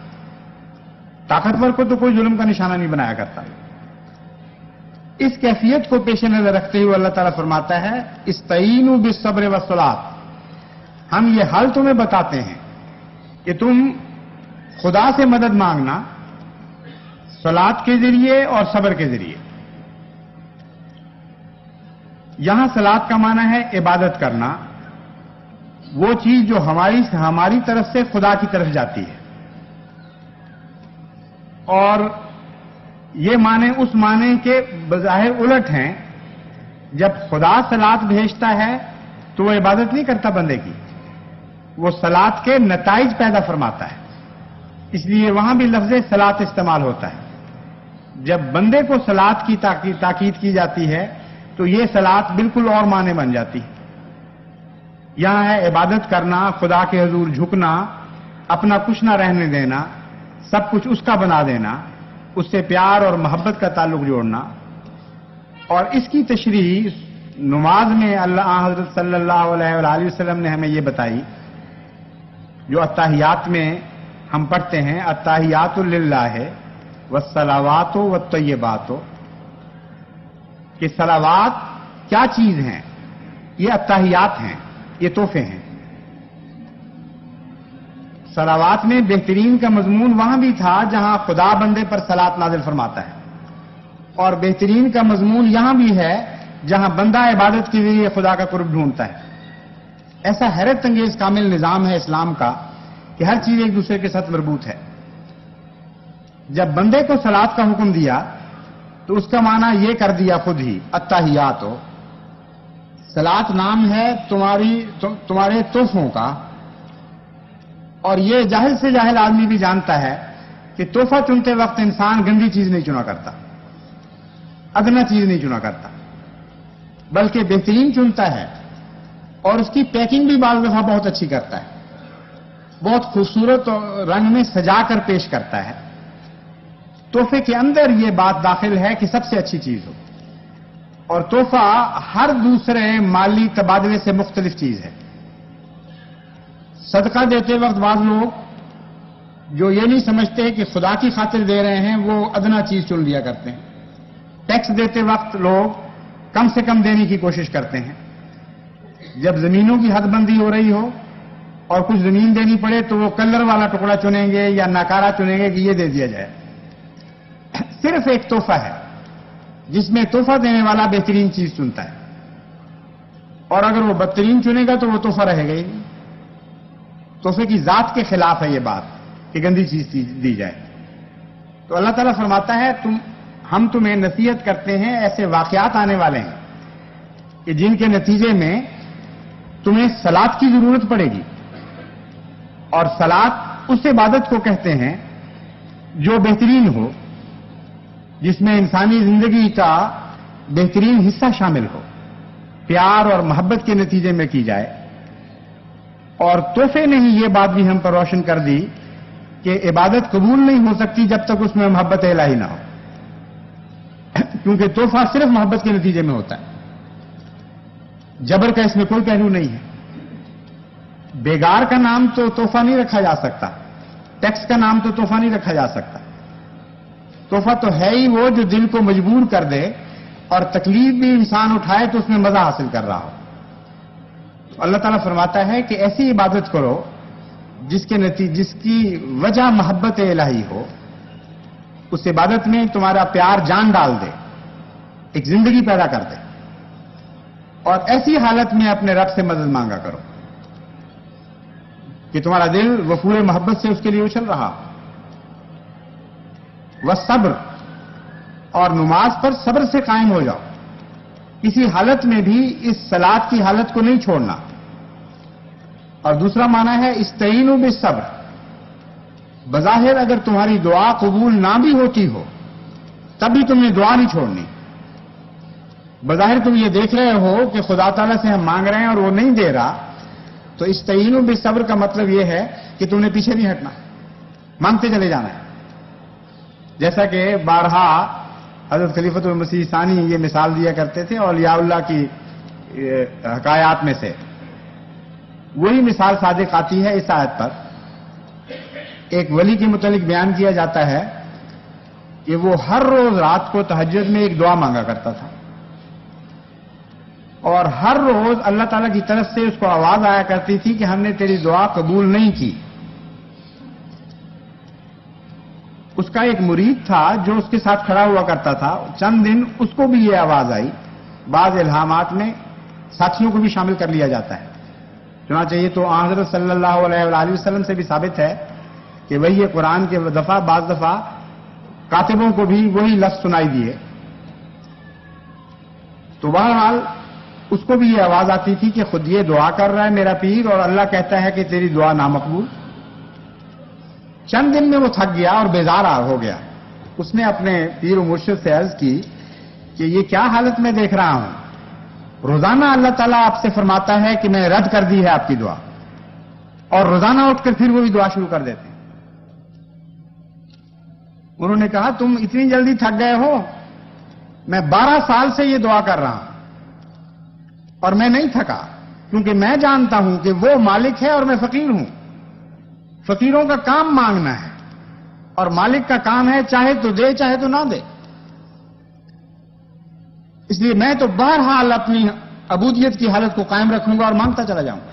طاقتور کو تو کوئی ظلم کا نشانہ نہیں بنایا کرتا. اس کیفیت کو پیش نظر رکھتے ہوئے اللہ تعالیٰ فرماتا ہے استعینوا بالصبر والصلاۃ. ہم یہ حل تمہیں بتاتے ہیں کہ تم خدا سے مدد مانگنا صلاۃ کے ذریعے اور صبر کے ذریعے. یہاں صلاۃ کا معنی ہے عبادت کرنا، وہ چیز جو ہماری طرف سے خدا کی طرف جاتی ہے. اور یہ معنی اس معنی کے بظاہر الٹ ہیں. جب خدا صلاۃ بھیجتا ہے تو وہ عبادت نہیں کرتا بندے کی، وہ صلاۃ کے نتائج پیدا فرماتا ہے. اس لیے وہاں بھی لفظ صلاۃ استعمال ہوتا ہے. جب بندے کو صلاۃ کی تاکید کی جاتی ہے تو یہ صلاۃ بالکل اور معنی بن جاتی ہے. یہاں ہے عبادت کرنا، خدا کے حضور جھکنا، اپنا کچھ نہ رہنے دینا، سب کچھ اس کا بنا دینا، اس سے پیار اور محبت کا تعلق جوڑنا. اور اس کی تشریح نماز میں اللہ حضرت صلی اللہ علیہ وآلہ وسلم نے ہمیں یہ بتائی، جو اتحیات میں ہم پڑھتے ہیں اتحیات للہ والصلوات والطیبات، کہ صلوات کیا چیز ہیں؟ یہ اتحیات ہیں، یہ تحفے ہیں. صلوات میں بہترین کا مضمون وہاں بھی تھا جہاں خدا بندے پر صلاۃ نازل فرماتا ہے، اور بہترین کا مضمون یہاں بھی ہے جہاں بندہ عبادت کے ذریعے خدا کا قرب ڈھونڈتا ہے. ایسا حیرت انگیز کامل نظام ہے اسلام کا کہ ہر چیز ایک دوسرے کے ساتھ مربوط ہے. جب بندے کو صلاۃ کا حکم دیا تو اس کا معنی یہ کر دیا خود ہی اتحیات. صلاۃ نام ہے تمہارے تحفوں کا، اور یہ جاہل سے جاہل آدمی بھی جانتا ہے کہ تحفہ چنتے وقت انسان گندی چیز نہیں چنا کرتا، ادنا چیز نہیں چنا کرتا، بلکہ بہترین چنتا ہے. اور اس کی پیکنگ بھی بعض دفعہ بہت اچھی کرتا ہے، بہت خوبصورت رنگ میں سجا کر پیش کرتا ہے. تحفے کے اندر یہ بات داخل ہے کہ سب سے اچھی چیز ہو. اور تحفہ ہر دوسرے مالی تبادلے سے مختلف چیز ہے. صدقہ دیتے وقت بعض لوگ جو یہ نہیں سمجھتے کہ خدا کی خاطر دے رہے ہیں وہ ادنا چیز چن لیا کرتے ہیں. ٹیکس دیتے وقت لوگ کم سے کم دینے کی کوشش کرتے ہیں. جب زمینوں کی حد بندی ہو رہی ہو اور کچھ زمین دینی پڑے تو وہ کلر والا ٹکڑا چنیں گے یا ناکارہ چنیں گے کہ یہ دے دیا جائے. صرف ایک تحفہ ہے جس میں تحفہ دینے والا بہترین چیز چنتا ہے، اور اگر وہ بدترین چنے گا تو وہ تحفہ رہے گا ہی نہیں. تحفے کی ذات کے خلاف ہے یہ بات کہ گندی چیز دی جائے. تو اللہ تعالیٰ فرماتا ہے ہم تمہیں نصیحت کرتے ہیں، ایسے واقعات آنے والے ہیں کہ جن کے نتیجے میں تمہیں صلاۃ کی ضرورت پڑے گی. اور صلاۃ اس عبادت کو کہتے ہیں جو بہترین ہو، جس میں انسانی زندگی کا بہترین حصہ شامل ہو، پیار اور محبت کے نتیجے میں کی جائے. اور تحفے نے ہی یہ بات بھی ہم پر روشن کر دی کہ عبادت قبول نہیں ہو سکتی جب تک اس میں محبت الہی نہ ہو، کیونکہ تحفہ صرف محبت کے نتیجے میں ہوتا ہے. جبر کا اس میں کوئی پہلو نہیں ہے. بیگار کا نام تو تحفہ نہیں رکھا جا سکتا، ٹیکس کا نام تو تحفہ نہیں رکھا جا سکتا. تحفہ تو ہے ہی وہ جو دل کو مجبور کر دے اور تکلیف بھی انسان اٹھائے تو اس میں مزہ حاصل کر رہا ہو. تو اللہ تعالیٰ فرماتا ہے کہ ایسی عبادت کرو جس کی وجہ محبت الہی ہو. اس عبادت میں تمہارا پیار جان ڈال دے، ایک زندگی پیدا کر دے. اور ایسی حالت میں اپنے رب سے مدد مانگا کرو کہ تمہارا دل وفور محبت سے اس کے لیے اچھل رہا. والصبر، اور نماز پر صبر سے قائم ہو جاؤ. کسی حالت میں بھی اس صلاۃ کی حالت کو نہیں چھوڑنا. اور دوسرا معنی ہے استعینوا بالصبر، بظاہر اگر تمہاری دعا قبول نہ بھی ہوتی ہو تب بھی تم نے دعا نہیں چھوڑنی. بظاہر تم یہ دیکھ رہے ہو کہ خدا تعالیٰ سے ہم مانگ رہے ہیں اور وہ نہیں دے رہا، تو استعینوا بالصبر کا مطلب یہ ہے کہ تم نے پیچھے نہیں ہٹنا، مانگتے چلے جانا ہے. جیسا کہ بارہا حضرت خلیفۃ المسیح ثانی یہ مثال دیا کرتے تھے اولیاء اللہ کی حکایات میں سے. وہی مثال صادق آتی ہے اس آیت پر. ایک ولی کے متعلق بیان کیا جاتا ہے کہ وہ ہر روز رات کو تہجد میں ایک دعا مانگا کرتا تھا، اور ہر روز اللہ تعالیٰ کی طرف سے اس کو آواز آیا کرتی تھی کہ ہم نے تیری دعا قبول نہیں کی. اس کا ایک مرید تھا جو اس کے ساتھ کھڑا ہوا کرتا تھا. چند دن اس کو بھی یہ آواز آئی. بعض الہامات میں ساتھیوں کو بھی شامل کر لیا جاتا ہے. چنانچہ یہ تو حضرت صلی اللہ علیہ وآلہ وسلم سے بھی ثابت ہے کہ وہی قرآن کے بعض دفعہ کاتبوں کو بھی وہی لفظ سنائی دیے. تو بہرحال اس کو بھی یہ آواز آتی تھی کہ خود یہ دعا کر رہا ہے میرا پیر اور اللہ کہتا ہے کہ تیری دعا نامقبول. چند دن میں وہ تھک گیا اور بیزار ہو گیا. اس نے اپنے پیر و مرشد سے عرض کی کہ یہ کیا حالت میں دیکھ رہا ہوں، روزانہ اللہ تعالیٰ آپ سے فرماتا ہے کہ میں رد کر دی ہے آپ کی دعا، اور روزانہ اٹھ کر پھر وہی دعا شروع کر دیتے ہیں. انہوں نے کہا تم اتنی جلدی تھک گئے ہو، میں 12 سال سے یہ دعا کر رہا ہوں اور میں نہیں تھکا، کیونکہ میں جانتا ہوں کہ وہ مالک ہے اور میں فقیر ہوں. فقیروں کا کام مانگنا ہے اور مالک کا کام ہے چاہے تو دے چاہے تو نہ دے. اس لیے میں تو بہرحال اپنی عبودیت کی حالت کو قائم رکھوں گا اور مانگتا چلا جاؤں گا.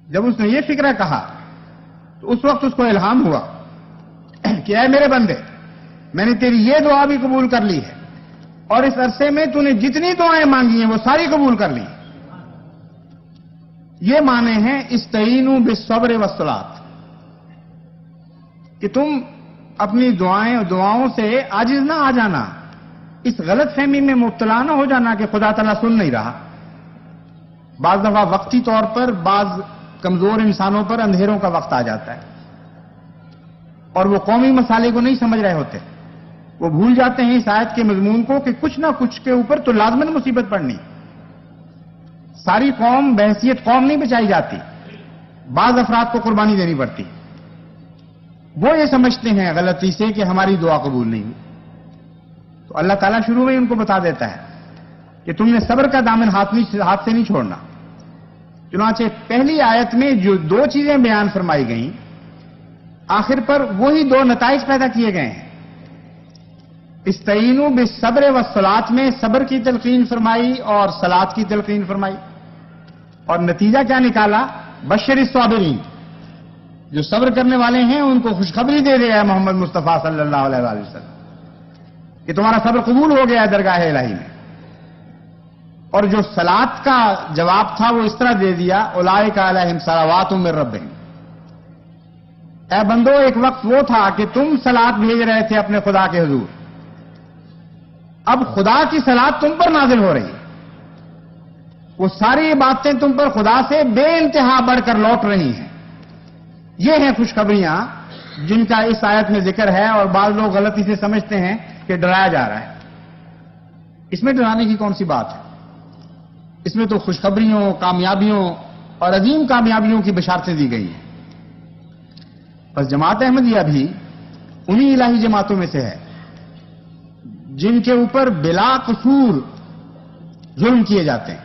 جب اس نے یہ فکرہ کہا تو اس وقت اس کو الہام ہوا کہ اے میرے بندے، میں نے تیری یہ دعا بھی قبول کر لی ہے اور اس عرصے میں تو نے جتنی دعائیں مانگی ہیں وہ ساری قبول کر لی. یہ معنی ہیں استعینوا بالصبر والصلاۃ، کہ تم اپنی دعاؤں سے عاجز نہ آ جانا، اس غلط فہمی میں مبتلا نہ ہو جانا کہ خدا تعالیٰ سن نہیں رہا. بعض دفعہ وقتی طور پر بعض کمزور انسانوں پر اندھیروں کا وقت آ جاتا ہے اور وہ قومی مسئلے کو نہیں سمجھ رہے ہوتے. وہ بھول جاتے ہیں اس آیت کے مضمون کو کہ کچھ نہ کچھ کے اوپر تو لازماً مصیبت پڑنی. ساری قوم بحیثیت قوم نہیں بچائی جاتی، بعض افراد کو قربانی دینی پڑتی. وہ یہ سمجھتے ہیں غلطی سے کہ ہماری دعا قبول نہیں ہوئی. تو اللہ تعالیٰ شروع میں ان کو بتا دیتا ہے کہ تم نے صبر کا دامن ہاتھ سے نہیں چھوڑنا. چنانچہ پہلی آیت میں جو 2 چیزیں بیان فرمائی گئیں، آخر پر وہی 2 نتائج پیدا کیے گئے ہیں. استعینوا بالصبر والصلاۃ میں صبر کی تلقین فرمائی اور صلاۃ کی تلقین فرمائی، اور نتیجہ کیا نکالا؟ بشر الصابرین، جو صبر کرنے والے ہیں ان کو خوشخبری دے رہا ہے محمد مصطفیٰ صلی اللہ علیہ وآلہ وسلم کہ تمہارا صبر قبول ہو گیا ہے درگاہ الہی میں. اور جو صلاۃ کا جواب تھا وہ اس طرح دے دیا اولئک علیہم صلوات من ربہم. اے بندو، ایک وقت وہ تھا کہ تم صلاۃ بھیج رہے تھے اپنے خدا کے حضور، اب خدا کی صلاۃ تم پر نازل ہو رہی ہے. وہ ساری باتیں تم پر خدا سے بے انتہا بڑھ کر لوٹ رہی ہیں. یہ ہیں خوشخبریاں جن کا اس آیت میں ذکر ہے، اور بعض لوگ غلطی سے سمجھتے ہیں کہ ڈرایا جا رہا ہے. اس میں ڈرانے کی کون سی بات ہے؟ اس میں تو خوشخبریوں، کامیابیوں اور عظیم کامیابیوں کی بشارتیں دی گئی ہیں. بس جماعت احمدیہ بھی انہی الہی جماعتوں میں سے ہے جن کے اوپر بلا قصور ظلم کیے جاتے ہیں.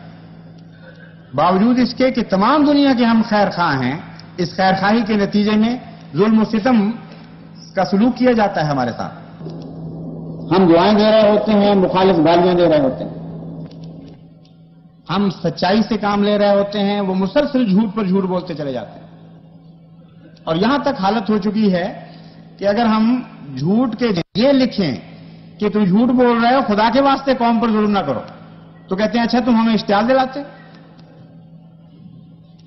باوجود اس کے کہ تمام دنیا کے ہم خیر خواہ ہیں، اس خیر خواہی کے نتیجے میں ظلم و ستم کا سلوک کیا جاتا ہے ہمارے ساتھ. ہم دعائیں دے رہے ہوتے ہیں، مخالف گالیاں دے رہے ہوتے ہیں. ہم سچائی سے کام لے رہے ہوتے ہیں، وہ مسلسل جھوٹ پر جھوٹ بولتے چلے جاتے ہیں. اور یہاں تک حالت ہو چکی ہے کہ اگر ہم جھوٹ کے یہ لکھیں کہ تم جھوٹ بول رہے ہو، خدا کے واسطے قوم پر ظلم نہ کرو، تو کہتے ہیں اچھا تم ہمیں اشتعال دلاتے،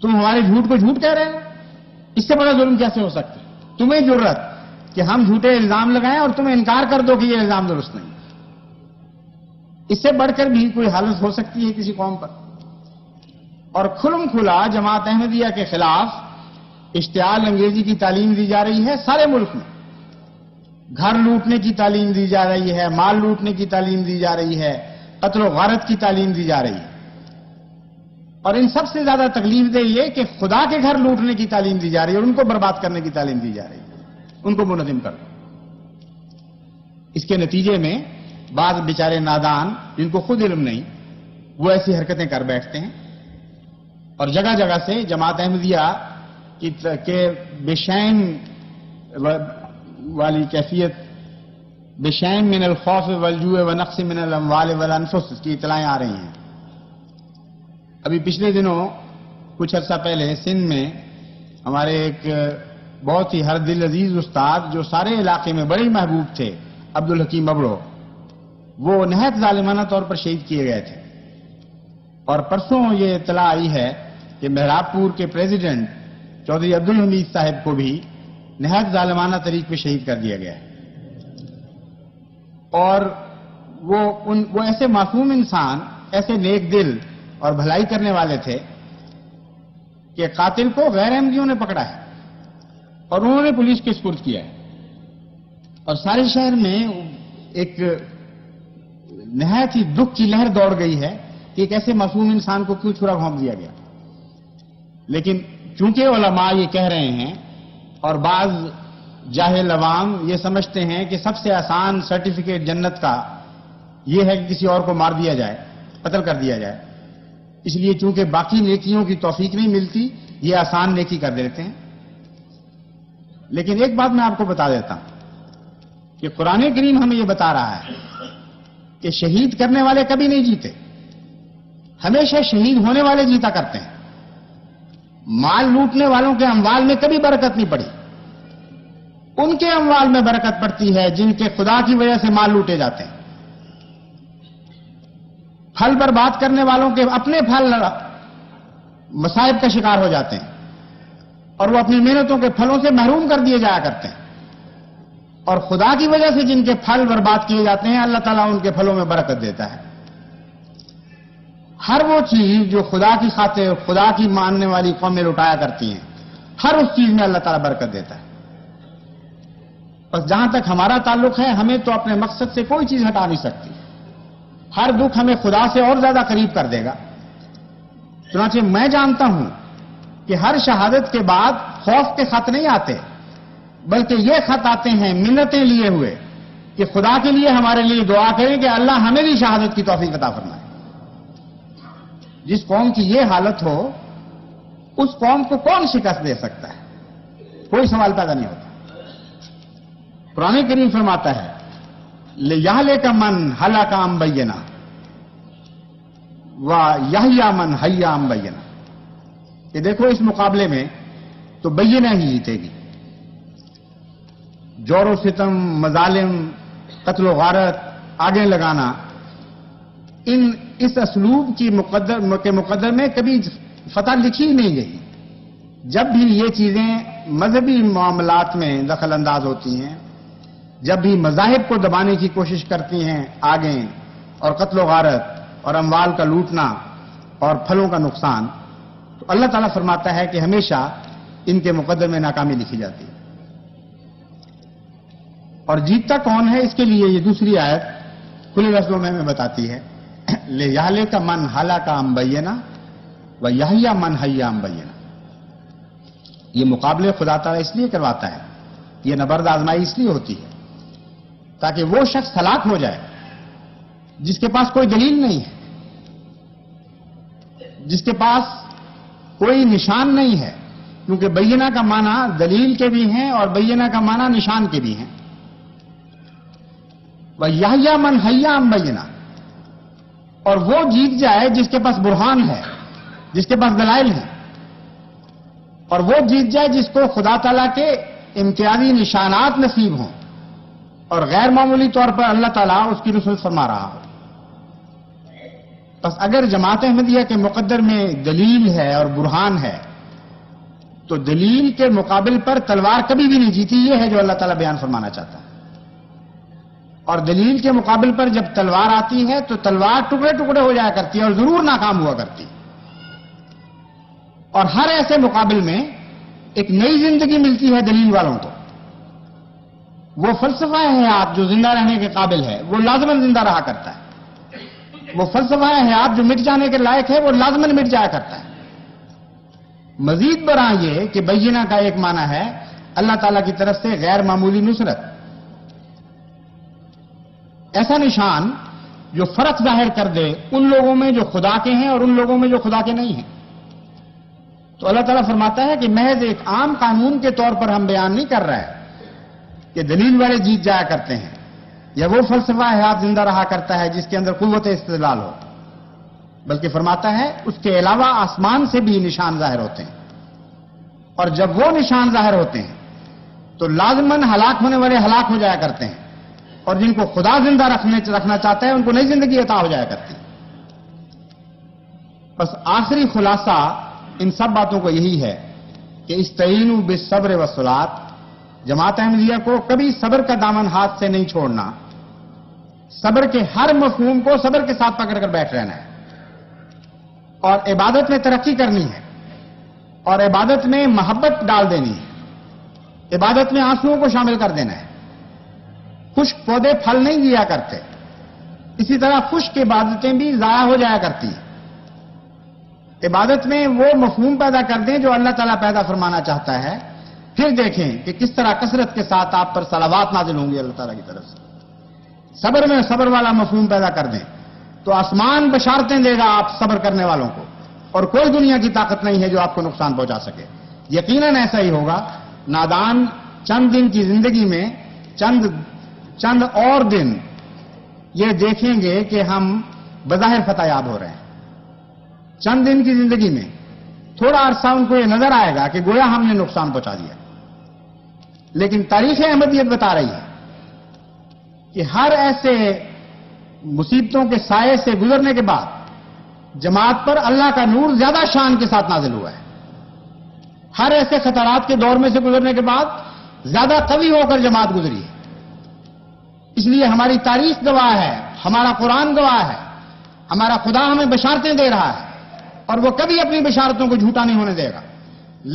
تم ہمارے جھوٹ کو جھوٹ کہہ رہے ہو، اس سے بڑا ظلم کیسے ہو سکتا ہے؟ تمہیں جرأت کہ ہم جھوٹے الزام لگائیں اور تمہیں انکار کر دو کہ یہ الزام درست نہیں. اس سے بڑھ کر بھی کوئی حالت ہو سکتی ہے کسی قوم پر؟ اور کھلم کھلا جماعت احمدیہ کے خلاف اشتعال انگیزی کی تعلیم دی جا رہی ہے سارے ملک میں. گھر لوٹنے کی تعلیم دی جا رہی ہے، مال لوٹنے کی تعلیم دی جا رہی ہے، قتل و غارت کی تعلیم دی جا رہی ہے. اور ان سب سے زیادہ تکلیف دہ یہ کہ خدا کے گھر لوٹنے کی تعلیم دی جا رہی ہے اور ان کو برباد کرنے کی تعلیم دی جا رہی ہے، ان کو منہدم کر دو. اس کے نتیجے میں بعض بیچارے نادان جن کو خود علم نہیں وہ ایسی حرکتیں کر بیٹھتے ہیں اور جگہ جگہ سے جماعت احمدیہ کے بشین والی کیفیت، بشین من الخوف والجوع ونقص من الاموال والانفس کی اطلاعیں آ رہی ہیں. ابھی پچھلے دنوں کچھ عرصہ پہلے سندھ میں ہمارے ایک بہت ہی ہر دل عزیز استاد جو سارے علاقے میں بڑے محبوب تھے، عبدالحکیم ابڑو، وہ نہایت ظالمانہ طور پر شہید کیے گئے تھے. اور پرسوں یہ اطلاع آئی ہے کہ مہراب پور کے پریزیڈنٹ چودھری عبدالحمید صاحب کو بھی نہایت ظالمانہ طریق پہ شہید کر دیا گیا ہے. اور وہ ایسے معصوم انسان، ایسے نیک دل اور بھلائی کرنے والے تھے کہ قاتل کو غیر احمدیوں نے پکڑا ہے اور انہوں نے پولیس کے سپرد کیا ہے. اور سارے شہر میں ایک نہایت ہی دکھ کی لہر دوڑ گئی ہے کہ ایک ایسے معصوم انسان کو کیوں چھرا گھونپ دیا گیا. لیکن چونکہ علماء یہ کہہ رہے ہیں اور بعض جاہل عوام یہ سمجھتے ہیں کہ سب سے آسان سرٹیفکیٹ جنت کا یہ ہے کہ کسی اور کو مار دیا جائے، قتل کر دیا جائے، اس لیے چونکہ باقی نیکیوں کی توفیق نہیں ملتی یہ آسان نیکی کر دیتے ہیں. لیکن ایک بات میں آپ کو بتا دیتا ہوں کہ قرآن کریم ہمیں یہ بتا رہا ہے کہ شہید کرنے والے کبھی نہیں جیتے، ہمیشہ شہید ہونے والے جیتا کرتے ہیں. مال لوٹنے والوں کے اموال میں کبھی برکت نہیں پڑی، ان کے اموال میں برکت پڑتی ہے جن کے خدا کی وجہ سے مال لوٹے جاتے ہیں. پھل برباد کرنے والوں کے اپنے پھل مصائب کا شکار ہو جاتے ہیں اور وہ اپنی محنتوں کے پھلوں سے محروم کر دیے جایا کرتے ہیں. اور خدا کی وجہ سے جن کے پھل برباد کیے جاتے ہیں اللہ تعالیٰ ان کے پھلوں میں برکت دیتا ہے. ہر وہ چیز جو خدا کی خاطر خدا کی ماننے والی قومیں لٹایا کرتی ہیں، ہر اس چیز میں اللہ تعالیٰ برکت دیتا ہے. بس جہاں تک ہمارا تعلق ہے ہمیں تو اپنے مقصد سے کوئی چیز ہٹا نہیں سکتی. ہر دکھ ہمیں خدا سے اور زیادہ قریب کر دے گا. چنانچہ میں جانتا ہوں کہ ہر شہادت کے بعد خوف کے خط نہیں آتے، بلکہ یہ خط آتے ہیں منتیں لیے ہوئے کہ خدا کے لیے ہمارے لیے دعا کریں کہ اللہ ہمیں بھی شہادت کی توفیق عطا فرمائے. جس قوم کی یہ حالت ہو اس قوم کو کون شکست دے سکتا ہے؟ کوئی سوال پیدا نہیں ہوتا. قرآن کریم فرماتا ہے لِيَهْلِكَ مَنْ هَلَكَ عَنْ بَيِّنَةٍ وَيَحْيَىٰ مَنْ حَيَّىٰ عَنْ بَيِّنَةٍ. کہ دیکھو اس مقابلے میں تو بینہ ہی جیتے گی. جور و ستم، مظالم، قتل و غارت آگے لگانا، اس اسلوب کے مقدر میں کبھی فتح لکھی ہی نہیں گئی. جب بھی یہ چیزیں مذہبی معاملات میں دخل انداز ہوتی ہیں، جب بھی مذاہب کو دبانے کی کوشش کرتی ہیں آگے، اور قتل و غارت اور اموال کا لوٹنا اور پھلوں کا نقصان، تو اللہ تعالیٰ فرماتا ہے کہ ہمیشہ ان کے مقدر میں ناکامی لکھی جاتی ہے. اور جیتتا کون ہے اس کے لیے یہ دوسری آیت کھلے لفظوں میں ہمیں بتاتی ہے لِيَهْلِكَ مَنْ هَلَكَ عَنْ بَيِّنَةٍ وَيَحْيَىٰ مَنْ حَيَّىٰ عَنْ بَيِّنَةٍ. یہ مقابلے خدا تعالیٰ اس لیے کرواتا ہے، یہ نبرد آزمائی اس لیے ہوتی ہے تاکہ وہ شخص ہلاک ہو جائے جس کے پاس کوئی دلیل نہیں ہے، جس کے پاس کوئی نشان نہیں ہے. کیونکہ بینہ کا معنی دلیل کے بھی ہیں اور بینہ کا معنی نشان کے بھی ہیں. وَيَحْيَىٰ مَنْ حَيَّىٰ عَنْ بَيِّنَةٍ. اور وہ جیت جائے جس کے پاس برہان ہے، جس کے پاس دلائل ہیں. اور وہ جیت جائے جس کو خدا تعالیٰ کے امتیازی نشانات نصیب ہوں اور غیر معمولی طور پر اللہ تعالیٰ اس کی نصرت فرما رہا ہو. بس اگر جماعت احمدیہ کے مقدر میں دلیل ہے اور برہان ہے تو دلیل کے مقابل پر تلوار کبھی بھی نہیں جیتی. یہ ہے جو اللہ تعالیٰ بیان فرمانا چاہتا ہے. اور دلیل کے مقابل پر جب تلوار آتی ہے تو تلوار ٹکڑے ٹکڑے ہو جایا کرتی ہے اور ضرور ناکام ہوا کرتی. اور ہر ایسے مقابل میں ایک نئی زندگی ملتی ہے دلیل والوں کو. وہ فلسفہ حیات جو زندہ رہنے کے قابل ہے وہ لازماً زندہ رہا کرتا ہے. وہ فلسفہ حیات جو مٹ جانے کے لائق ہے وہ لازماً مٹ جایا کرتا ہے. مزید برآں یہ کہ بینہ کا ایک معنی ہے اللہ تعالیٰ کی طرف سے غیر معمولی نصرت، ایسا نشان جو فرق ظاہر کر دے ان لوگوں میں جو خدا کے ہیں اور ان لوگوں میں جو خدا کے نہیں ہیں. تو اللہ تعالیٰ فرماتا ہے کہ محض ایک عام قانون کے طور پر ہم بیان نہیں کر رہے کہ دلیل والے جیت جایا کرتے ہیں یا وہ فلسفہ حیات زندہ رہا کرتا ہے جس کے اندر قوت استدلال ہو، بلکہ فرماتا ہے اس کے علاوہ آسمان سے بھی نشان ظاہر ہوتے ہیں. اور جب وہ نشان ظاہر ہوتے ہیں تو لازماً ہلاک ہونے والے ہلاک ہو جایا کرتے ہیں، اور جن کو خدا زندہ رکھنا چاہتا ہے ان کو نئی زندگی عطا ہو جایا کرتی. بس آخری خلاصہ ان سب باتوں کو یہی ہے کہ استعینوا بالصبر والصلاۃ، جماعت احمدیہ کو کبھی صبر کا دامن ہاتھ سے نہیں چھوڑنا، صبر کے ہر مفہوم کو صبر کے ساتھ پکڑ کر بیٹھ رہنا ہے، اور عبادت میں ترقی کرنی ہے، اور عبادت میں محبت ڈال دینی ہے، عبادت میں آنسوؤں کو شامل کر دینا ہے. خشک پودے پھل نہیں دیا کرتے، اسی طرح خشک عبادتیں بھی ضائع ہو جایا کرتی ہیں. عبادت میں وہ مفہوم پیدا کر دیں جو اللہ تعالیٰ پیدا فرمانا چاہتا ہے، پھر دیکھیں کہ کس طرح کثرت کے ساتھ آپ پر صلوات نازل ہوں گی اللہ تعالیٰ کی طرف سے. صبر میں صبر والا مفہوم پیدا کر دیں تو آسمان بشارتیں دے گا آپ صبر کرنے والوں کو، اور کوئی دنیا کی طاقت نہیں ہے جو آپ کو نقصان پہنچا سکے. یقیناً ایسا ہی ہوگا. نادان چند دن کی زندگی میں چند اور دن یہ دیکھیں گے کہ ہم بظاہر فتح یاب ہو رہے ہیں. چند دن کی زندگی میں تھوڑا عرصہ ان کو یہ نظر آئے گا کہ گویا ہم نے نقصان پہنچا دیا، لیکن تاریخ احمدیت بتا رہی ہے کہ ہر ایسے مصیبتوں کے سائے سے گزرنے کے بعد جماعت پر اللہ کا نور زیادہ شان کے ساتھ نازل ہوا ہے. ہر ایسے خطرات کے دور میں سے گزرنے کے بعد زیادہ قوی ہو کر جماعت گزری ہے. اس لیے ہماری تاریخ گواہ ہے، ہمارا قرآن گواہ ہے، ہمارا خدا ہمیں بشارتیں دے رہا ہے، اور وہ کبھی اپنی بشارتوں کو جھوٹا نہیں ہونے دے گا.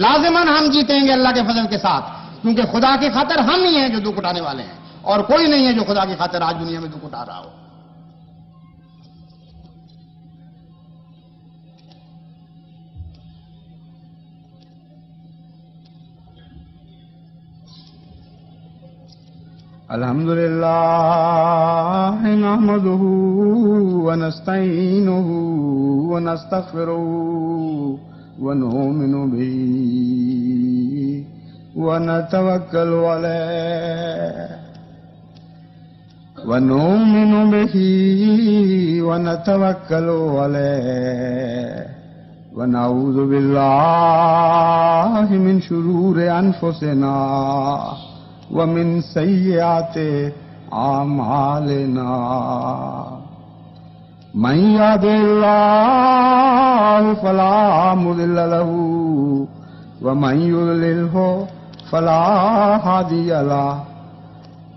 لازماً ہم جیتیں گے اللہ کے فضل کے ساتھ، کیونکہ خدا کی خاطر ہم ہی ہیں جو دکھ اٹھانے والے ہیں، اور کوئی نہیں ہے جو خدا کی خاطر آج دنیا میں دکھ اٹھا رہا ہو. الحمد لله نحمده ونستعينه ونستغفره ونؤمن به ونتوكل عليه ونعوذ بالله من شرور أنفسنا ومن سيئات أعمالنا. من يهد الله فلا مضل له ومن يضلله فلا هادي له.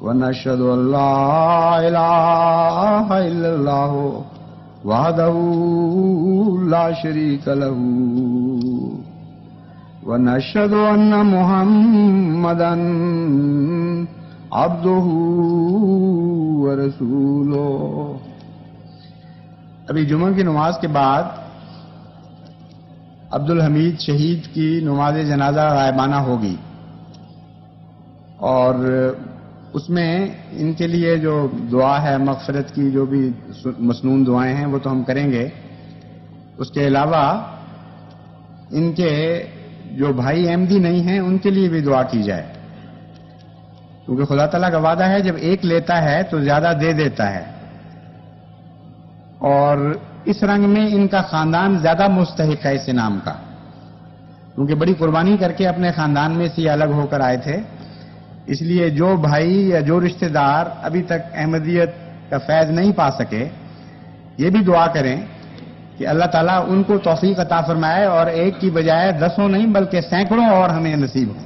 ونشهد أن لا إله إلا الله وحده لا شريك له. ونشهد أن محمدا عبده ورسوله. ابھی جمعہ کی نماز کے بعد عبدالحمید شہید کی نماز جنازہ غائبانہ ہوگی، اور اس میں ان کے لیے جو دعا ہے مغفرت کی، جو بھی مسنون دعائیں ہیں وہ تو ہم کریں گے. اس کے علاوہ ان کے جو بھائی احمدی نہیں ہیں ان کے لیے بھی دعا کی جائے، کیونکہ خدا تعالیٰ کا وعدہ ہے جب ایک لیتا ہے تو زیادہ دے دیتا ہے، اور اس رنگ میں ان کا خاندان زیادہ مستحق ہے اس انعام کا، کیونکہ بڑی قربانی کر کے اپنے خاندان میں سے الگ ہو کر آئے تھے. اس لیے جو بھائی یا جو رشتہ دار ابھی تک احمدیت کا فیض نہیں پا سکے یہ بھی دعا کریں کہ اللہ تعالیٰ ان کو توفیق عطا فرمائے، اور ایک کی بجائے 10 نہیں بلکہ سینکڑوں اور ہمیں نصیب ہوں.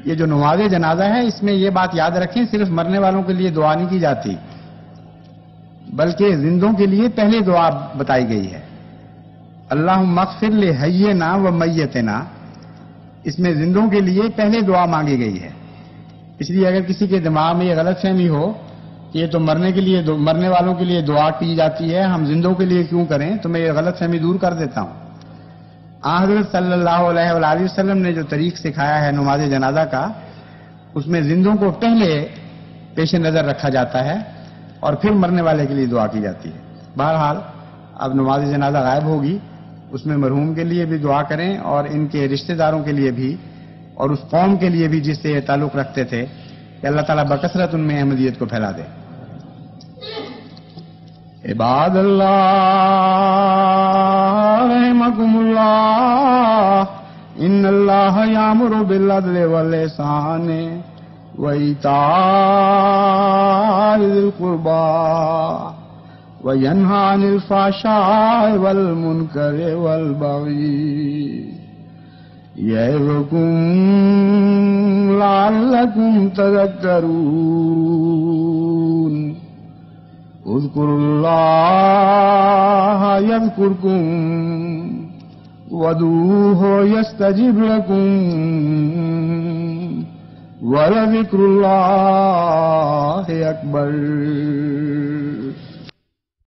یہ جو نماز جنازہ ہے اس میں یہ بات یاد رکھیں، صرف مرنے والوں کے لیے دعا نہیں کی جاتی بلکہ زندوں کے لیے پہلے دعا بتائی گئی ہے. اللہم اغفر لحینا و میتنا، اس میں زندوں کے لیے پہلے دعا مانگی گئی ہے. اس لیے اگر کسی کے دماغ میں یہ غلط فہمی ہو کہ یہ تو مرنے والوں کے لیے دعا کی جاتی ہے، ہم زندوں کے لیے کیوں کریں، تو میں یہ غلط فہمی دور کر دیتا ہوں. حضرت صلی اللہ علیہ وآلہ وسلم نے جو طریق سکھایا ہے نماز جنازہ کا، اس میں زندوں کو پہلے پیش نظر رکھا جاتا ہے اور پھر مرنے والے کے لیے دعا کی جاتی ہے. بہرحال اب نماز جنازہ غائب ہوگی، اس میں مرحوم کے لیے بھی دعا کریں اور ان کے رشتہ داروں کے لیے بھی اور اس قوم کے لیے بھی جس سے یہ تعلق رکھتے تھے کہ اللہ تعالیٰ بکثرت ان میں احمدیت کو پھیلا دے. عباد اللہ رحمکم اللہ ان اللہ یامر بالعدل والاحسان وایتاء ذی القربى وینہی عن الفحشاء والمنکر والبغی یعظکم لعلکم تذکرون اذکروا اللہ یذکرکم وادعوہ یستجب لکم ولذکر اللہ اکبر.